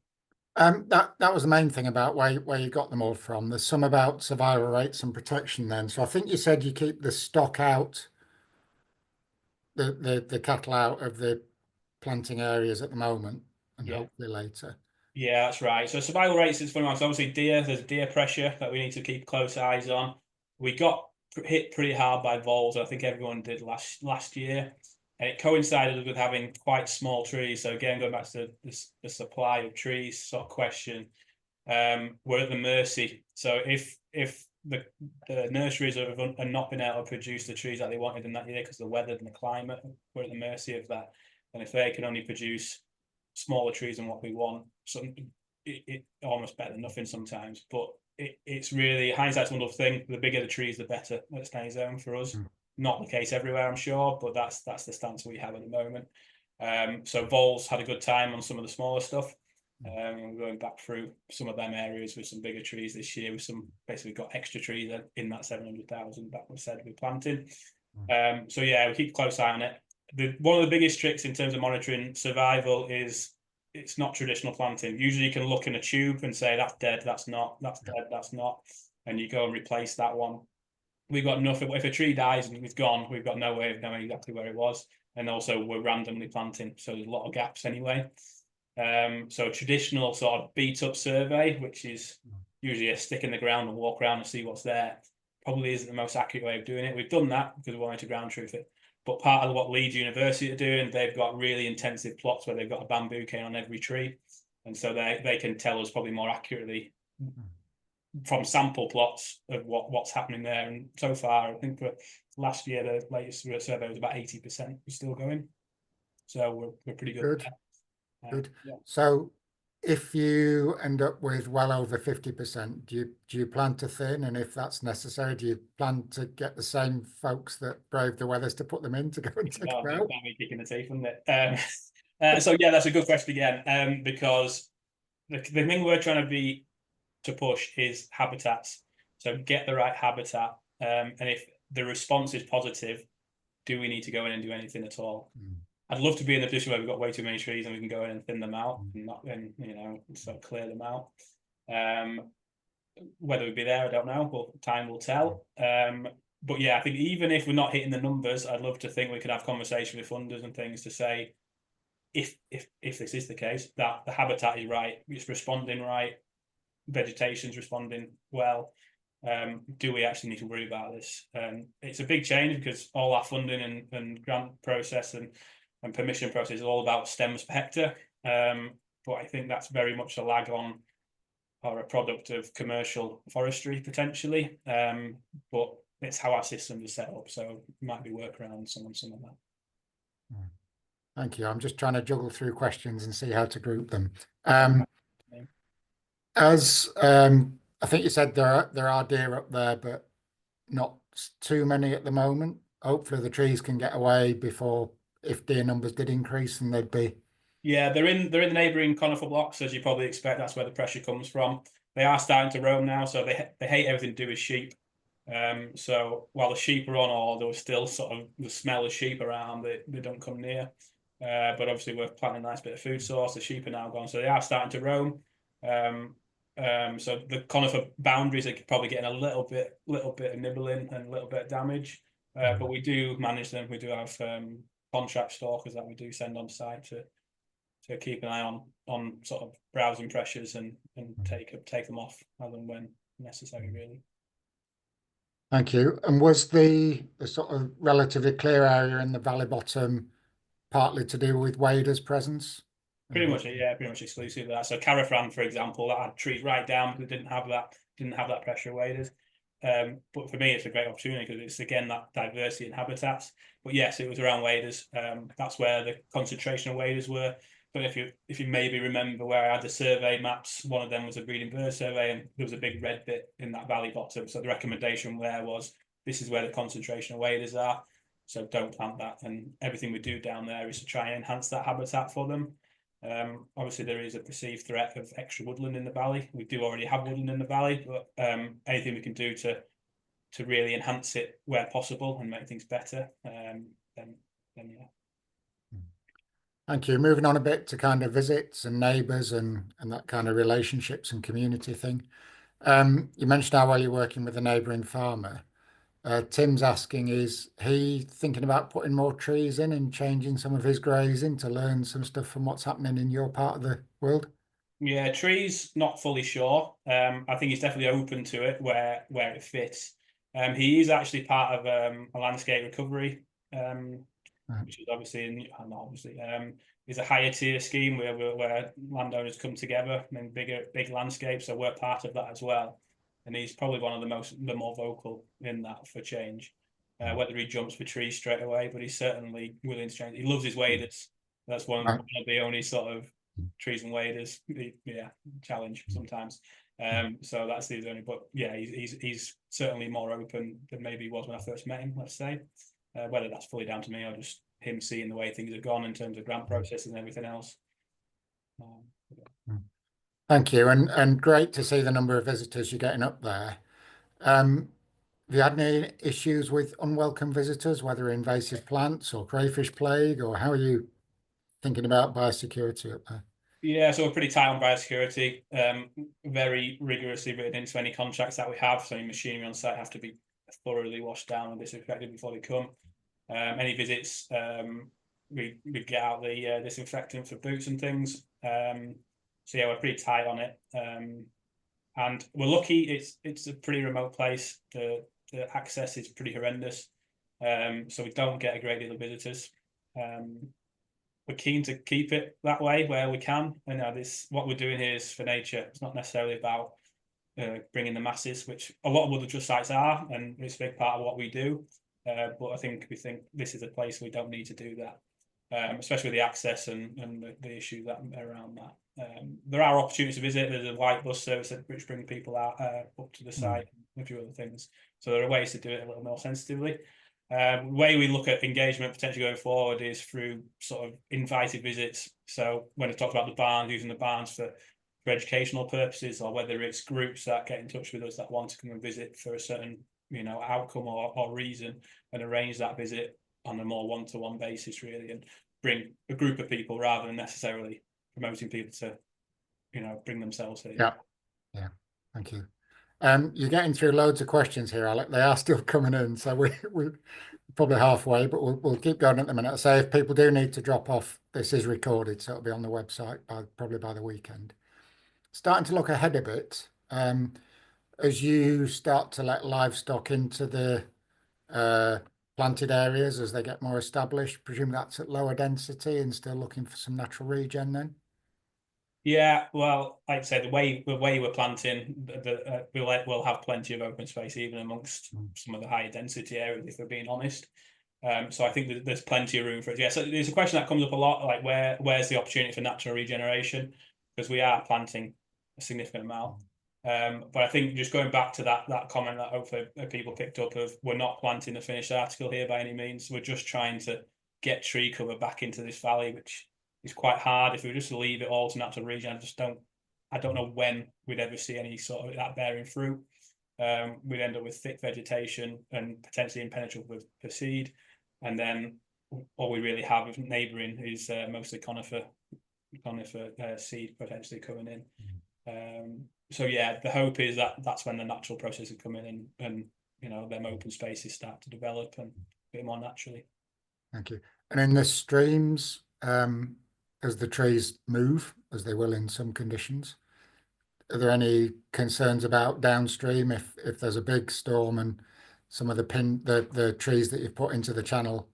That was the main thing about where you got them all from. There's some about survival rates and protection then. So I think you said you keep the stock out, the cattle out of the planting areas at the moment, and hopefully later. Yeah, that's right. So survival rates is funny. So obviously there's deer pressure that we need to keep close eyes on. We got hit pretty hard by voles. I think everyone did last year. And it coincided with having quite small trees. So again, going back to the supply of trees sort of question, we're at the mercy. So if the nurseries have not been able to produce the trees that they wanted in that year because of the weather and the climate, we're at the mercy of that. And if they can only produce smaller trees than what we want, it almost better than nothing sometimes. But it's really, hindsight's a wonderful thing. The bigger the trees, the better at Snaizeholme for us. Not the case everywhere, I'm sure, but that's the stance we have at the moment. So voles had a good time on some of the smaller stuff. We're going back through some of them areas with some bigger trees this year. With some basically got extra trees in that 700,000 that we said we planted. So yeah, we keep a close eye on it. One of the biggest tricks in terms of monitoring survival is it's not traditional planting. Usually you can look in a tube and say that's dead, that's not, that's dead, that's not, and you go and replace that one. We've got nothing. If a tree dies and it's gone, we've got no way of knowing exactly where it was. And also we're randomly planting, so there's a lot of gaps anyway. So traditional sort of beat up survey, which is usually a stick in the ground and walk around and see what's there, probably isn't the most accurate way of doing it. We've done that because we wanted to ground truth it. But part of what Leeds University are doing, they've got really intensive plots where they've got a bamboo cane on every tree. And so they can tell us probably more accurately from sample plots of what's happening there. And so far, I think we're last year, the latest survey was about 80% was still going. So we're pretty good. Good. Yeah. So if you end up with well over 50%, do you plan to thin? And if that's necessary, do you plan to get the same folks that brave the weathers to put them in to go and take them out? That'd be kicking the teeth, wouldn't it? So yeah, that's a good question again, because the thing we're trying to push is habitats. So get the right habitat, and if the response is positive, do we need to go in and do anything at all? I'd love to be in the position where we've got way too many trees and we can go in and thin them out and sort of clear them out. Whether we'd be there, I don't know, but time will tell. But yeah, I think even if we're not hitting the numbers, I'd love to think we could have conversation with funders and things to say, if this is the case, that the habitat is right, it's responding right, vegetation's responding well, do we actually need to worry about this? It's a big change because all our funding and grant process and permission process is all about stems per hectare. But I think that's very much a lag on, or a product of, commercial forestry potentially. But it's how our systems are set up, so it might be workaround some of that. Thank you. I'm just trying to juggle through questions and see how to group them. I think you said there are deer up there, but not too many at the moment. Hopefully the trees can get away before, if deer numbers did increase, and they'd be. Yeah, they're in the neighbouring conifer blocks, as you probably expect. That's where the pressure comes from. They are starting to roam now, so they hate everything to do with sheep. So while the sheep are on, or there was still sort of the smell of sheep around, they don't come near. But obviously we're planting a nice bit of food source. The sheep are now gone, so they are starting to roam. So the conifer boundaries are probably getting a little bit of nibbling and a little bit of damage. But we do manage them. We do have contract stalkers that we do send on site to keep an eye on sort of browsing pressures and take them off as and when necessary, really. Thank you. And was the sort of relatively clear area in the valley bottom partly to do with waders' presence? Pretty much, yeah, pretty much exclusive of that. So Carafran, for example, that had trees right down because it didn't have that pressure of waders. But for me, it's a great opportunity because it's, again, that diversity in habitats. But yes, it was around waders. That's where the concentration of waders were. But if you maybe remember where I had the survey maps, one of them was a breeding bird survey, and there was a big red bit in that valley bottom. So the recommendation there was, this is where the concentration of waders are, so don't plant that. And everything we do down there is to try and enhance that habitat for them. Obviously there is a perceived threat of extra woodland in the valley. We do already have woodland in the valley, but anything we can do to really enhance it where possible and make things better, then yeah. Thank you. Moving on a bit to kind of visits and neighbours and that kind of relationships and community thing. You mentioned how well you're working with a neighbouring farmer. Tim's asking, is he thinking about putting more trees in and changing some of his grazing to learn some stuff from what's happening in your part of the world? Yeah, trees, not fully sure. I think he's definitely open to it where it fits. He is actually part of a landscape recovery, which is obviously is a higher tier scheme where landowners come together in big landscapes. So we're part of that as well. And he's probably one of the more vocal in that for change. Whether he jumps for trees straight away, but he's certainly willing to change. He loves his waders. That's one of the only sort of trees and waders, challenge sometimes. So that's the only. But yeah, he's certainly more open than maybe he was when I first met him. Let's say, whether that's fully down to me or just him seeing the way things have gone in terms of grant processes and everything else. Thank you, and great to see the number of visitors you're getting up there. Have you had any issues with unwelcome visitors, whether invasive plants or crayfish plague, or how are you thinking about biosecurity up there? Yeah, so we're pretty tight on biosecurity, very rigorously written into any contracts that we have. So machinery on site have to be thoroughly washed down and disinfected before they come. Any visits, we get out the disinfectant for boots and things. So yeah, we're pretty tight on it, and we're lucky. It's a pretty remote place. The access is pretty horrendous, so we don't get a great deal of visitors. We're keen to keep it that way where we can. And what we're doing here is for nature. It's not necessarily about bringing the masses, which a lot of Woodland Trust sites are, and it's a big part of what we do. but I think we think this is a place we don't need to do that, especially with the access and the issues that around that. There are opportunities to visit. There's a light bus service which bring people out up to the site, and a few other things. So there are ways to do it a little more sensitively. The way we look at engagement potentially going forward is through sort of invited visits. So when I talked about the barns, using the barns for educational purposes, or whether it's groups that get in touch with us that want to come and visit for a certain, you know, outcome or reason, and arrange that visit on a more one-to-one basis, really, and bring a group of people rather than necessarily promoting people to, you know, bring themselves here. Yeah, thank you. You're getting through loads of questions here, Alec. They are still coming in, so we're probably halfway, but we'll keep going at the minute. So if people do need to drop off, this is recorded, so it'll be on the website probably by the weekend. Starting to look ahead a bit, as you start to let livestock into the planted areas as they get more established, presume that's at lower density and still looking for some natural regen then? Yeah, well, like I said, the way we're planting, we'll have plenty of open space even amongst some of the higher density areas, if we're being honest. So I think there's plenty of room for it. Yeah, so there's a question that comes up a lot, like where's the opportunity for natural regeneration? Because we are planting a significant amount. But I think just going back to that comment that hopefully people picked up of, we're not planting the finished article here by any means. We're just trying to get tree cover back into this valley, which is quite hard. If we just leave it all to natural regen, I don't know when we'd ever see any sort of that bearing fruit. We'd end up with thick vegetation and potentially impenetrable for seed. And then all we really have with neighbouring is mostly conifer seed potentially coming in. So yeah, the hope is that that's when the natural processes come in and you know, them open spaces start to develop and a bit more naturally. Thank you. And in the streams, as the trees move, as they will in some conditions, are there any concerns about downstream if there's a big storm and some of the trees that you've put into the channel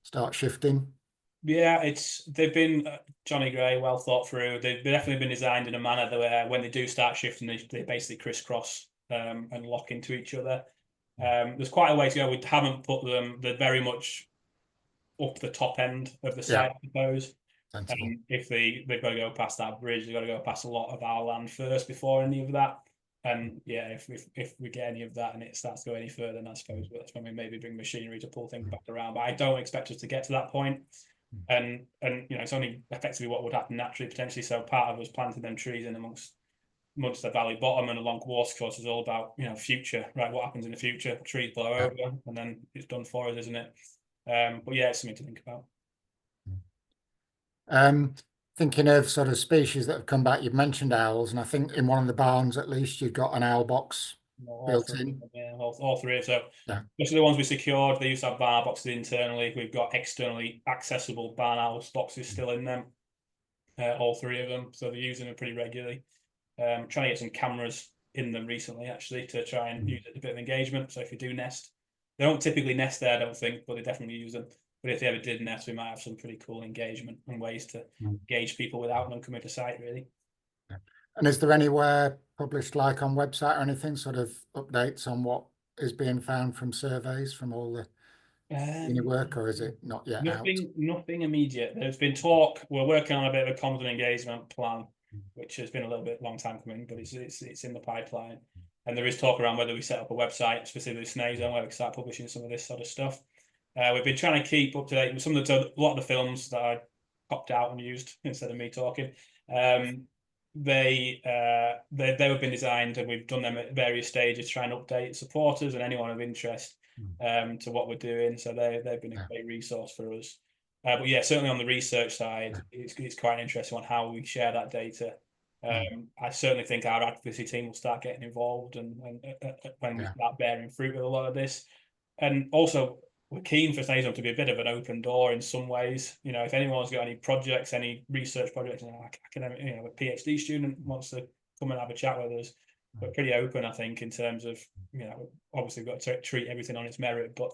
start shifting? Yeah, they've been Johnny Gray, well thought through. They've definitely been designed in a manner that where when they do start shifting, they basically crisscross and lock into each other. There's quite a way to go. We haven't put them. They're very much up the top end of the site, I suppose. If they've got to go past that bridge, they've got to go past a lot of our land first before any of that. And yeah, if we get any of that and it starts to go any further, then I suppose that's when we maybe bring machinery to pull things back around. But I don't expect us to get to that point. And you know, it's only effectively what would happen naturally potentially. So part of us planting them trees in amongst the valley bottom and along water course is all about, you know, future, right? What happens in the future? Trees blow over and then it's done for us, isn't it? But yeah, it's something to think about. Thinking of sort of species that have come back, you've mentioned owls, and I think in one of the barns at least you've got an owl box built in. Yeah, all three. So especially the ones we secured, they used to have barn boxes internally. We've got externally accessible barn owl boxes still in them, all three of them. So they're using them pretty regularly. Trying to get some cameras in them recently, actually, to try and use it as a bit of engagement. So if you do nest, they don't typically nest there, I don't think, but they definitely use them. But if they ever did nest, we might have some pretty cool engagement and ways to engage people without them coming to site, really. And is there anywhere published, like on website or anything, sort of updates on what is being found from surveys from all the work, or is it not yet Nothing immediate. There's been talk. We're working on a bit of a content engagement plan, which has been a little bit long time coming, but it's in the pipeline. And there is talk around whether we set up a website, specifically Snaizeholme, where we start publishing some of this sort of stuff. We've been trying to keep up to date with a lot of the films that I popped out and used instead of me talking. They've been designed, and we've done them at various stages, trying to update supporters and anyone of interest to what we're doing. So they've been a great resource for us. But yeah, certainly on the research side, it's quite interesting on how we share that data. I certainly think our advocacy team will start getting involved and when we start bearing fruit with a lot of this. And also, we're keen for Snaizeholme to be a bit of an open door in some ways. You know, if anyone's got any projects, any research projects, academic, you know, a PhD student wants to come and have a chat with us, we're pretty open, I think, in terms of, you know, obviously we've got to treat everything on its merit, but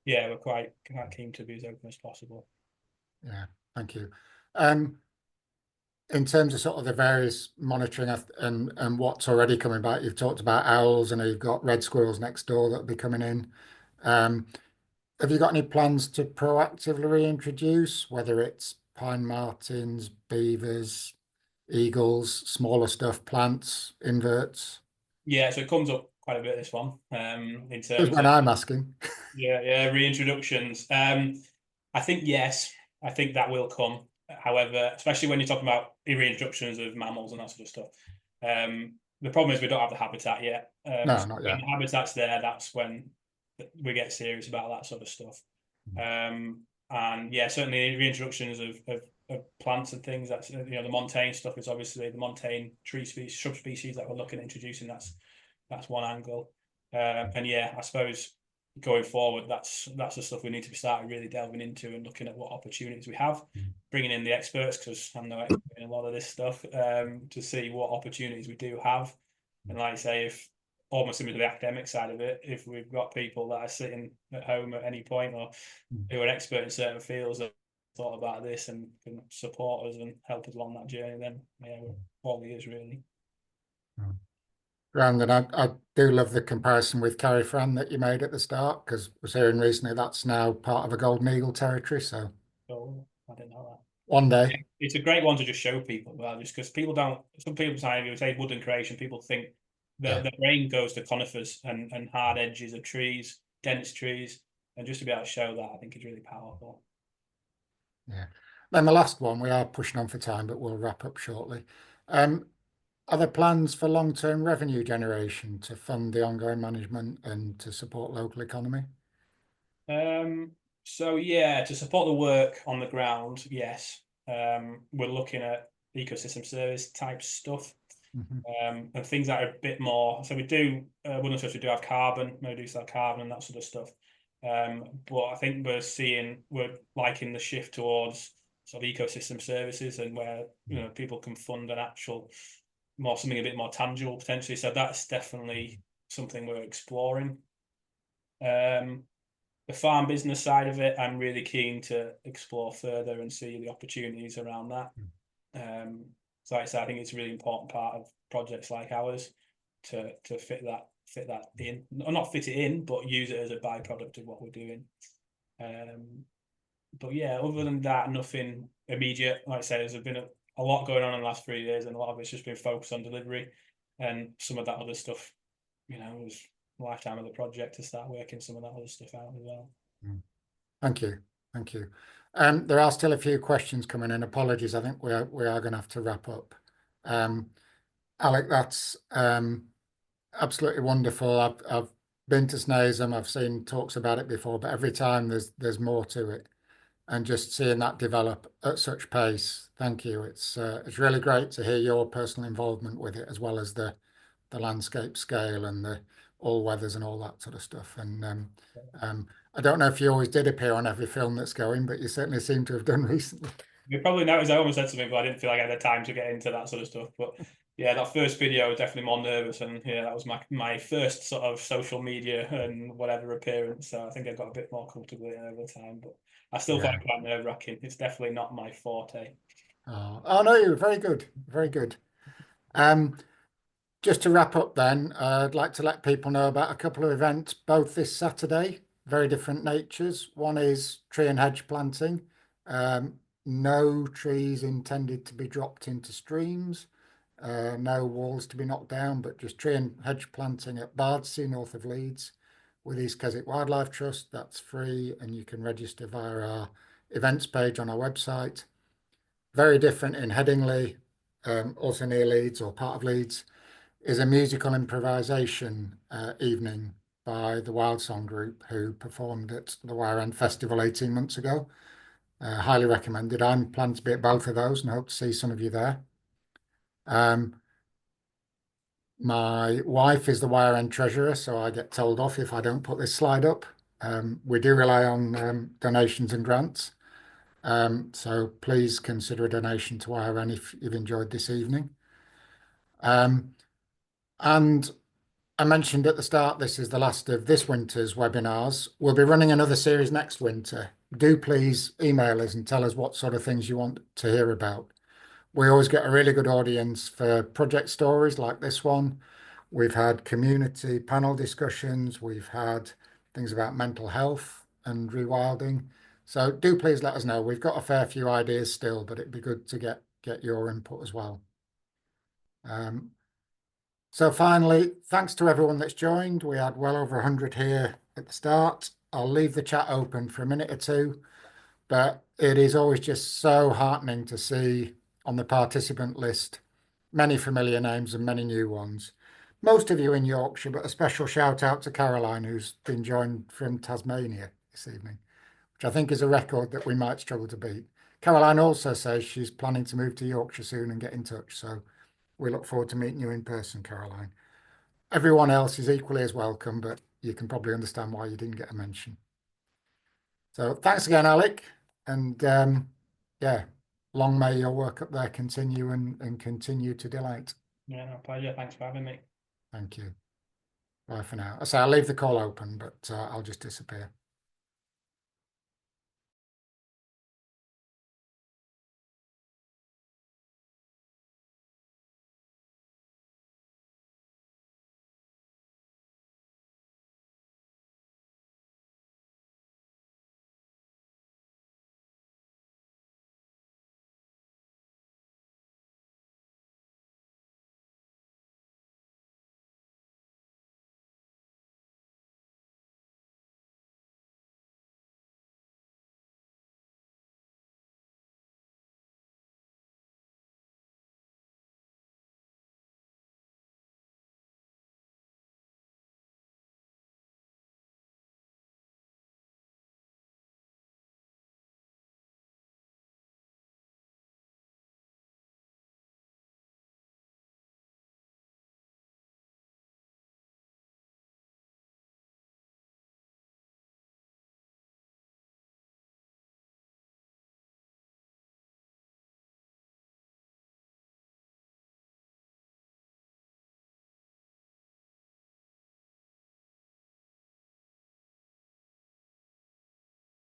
yeah, we're quite keen to be as open as possible. Yeah, thank you. In terms of sort of the various monitoring and what's already coming back, you've talked about owls, and you've got red squirrels next door that'll be coming in. have you got any plans to proactively reintroduce, whether it's pine martins, beavers, eagles, smaller stuff, plants, inverts? Yeah, so it comes up quite a bit, this one, in That's terms when of I'm asking. reintroductions. I think yes, I think that will come. However, especially when you're talking about reintroductions of mammals and that sort of stuff, the problem is we don't have the habitat yet. No, So not when yet. the habitat's there, that's when we get serious about that sort of stuff. And yeah, certainly reintroductions of plants and things. That's the montane stuff is obviously the montane tree species, shrub species that we're looking at introducing. That's one angle. And yeah, I suppose going forward, that's the stuff we need to be starting really delving into and looking at what opportunities we have, bringing in the experts, because I'm no expert in a lot of this stuff, to see what opportunities we do have. And like I say, if almost similar to the academic side of it, if we've got people that are sitting at home at any point or who are expert in certain fields that thought about this and can support us and help us along that journey, then yeah, we're all ears really. Brandon, I do love the comparison with Carrie Fran that you made at the start, because I was hearing recently that's now part of a golden eagle territory. So I didn't know that. One day. It's a great one to just show people, well, just because people don't, some people say, if you say woodland creation, people think that the brain goes to conifers and hard edges of trees, dense trees, and just to be able to show that, I think is really powerful. Yeah. Then the last one, we are pushing on for time, but we'll wrap up shortly. Are there plans for long-term revenue generation to fund the ongoing management and to support local economy? So yeah, to support the work on the ground, yes. We're looking at ecosystem service type stuff, and things that are a bit more. So we do Woodland Trust, we do have carbon, maybe do sell carbon and that sort of stuff. But I think we're liking the shift towards sort of ecosystem services, and where people can fund an actual something a bit more tangible potentially. So that's definitely something we're exploring. The farm business side of it, I'm really keen to explore further and see the opportunities around that. So like I said, I think it's a really important part of projects like ours to fit that in, or not fit it in, but use it as a byproduct of what we're doing. But yeah, other than that, nothing immediate. Like I said, there's been a lot going on in the last 3 years, and a lot of it's just been focused on delivery, and some of that other stuff, was lifetime of the project to start working some of that other stuff out as well. Thank you. There are still a few questions coming in. Apologies, I think we are going to have to wrap up. Alec, that's absolutely wonderful. I've been to Snaizeholme, I've seen talks about it before, but every time there's more to it, and just seeing that develop at such pace, thank you. It's really great to hear your personal involvement with it, as well as the landscape scale and the all weathers and all that sort of stuff. And I don't know if you always did appear on every film that's going, but you certainly seem to have done recently. You probably noticed I almost said something, but I didn't feel like I had the time to get into that sort of stuff. But yeah, that first video I was definitely more nervous, and yeah, that was my first sort of social media and whatever appearance. So I think I got a bit more comfortable in over time, but I still find it quite nerve-wracking. It's definitely not my forte. Oh no, you're very good, very good. Just to wrap up then, I'd like to let people know about a couple of events, both this Saturday, very different natures. One is tree and hedge planting. No trees intended to be dropped into streams, no walls to be knocked down, but just tree and hedge planting at Bardsey, north of Leeds, with East Keswick Wildlife Trust. That's free, and you can register via our events page on our website. Very different in Headingley, also near Leeds or part of Leeds, is a musical improvisation evening by the Wild Song Group, who performed at the Wire End Festival 18 months ago. Highly recommended. I'm planning to be at both of those and hope to see some of you there. My wife is the Wire End treasurer, so I get told off if I don't put this slide up. We do rely on donations and grants. So please consider a donation to Wire End if you've enjoyed this evening. And I mentioned at the start, this is the last of this winter's webinars. We'll be running another series next winter. Do please email us and tell us what sort of things you want to hear about. We always get a really good audience for project stories like this one. We've had community panel discussions. We've had things about mental health and rewilding. So do please let us know. We've got a fair few ideas still, but it'd be good to get your input as well. So finally, thanks to everyone that's joined. We had well over 100 here at the start. I'll leave the chat open for a minute or two, but it is always just so heartening to see on the participant list many familiar names and many new ones. Most of you in Yorkshire, but a special shout out to Caroline, who's been joined from Tasmania this evening, which I think is a record that we might struggle to beat. Caroline also says she's planning to move to Yorkshire soon and get in touch. So we look forward to meeting you in person, Caroline. Everyone else is equally as welcome, but you can probably understand why you didn't get a mention. So thanks again, Alec. And yeah, long may your work up there continue and continue to delight. Yeah, no, pleasure. Thanks for having me. Thank you. Bye for now. So I'll leave the call open, but I'll just disappear.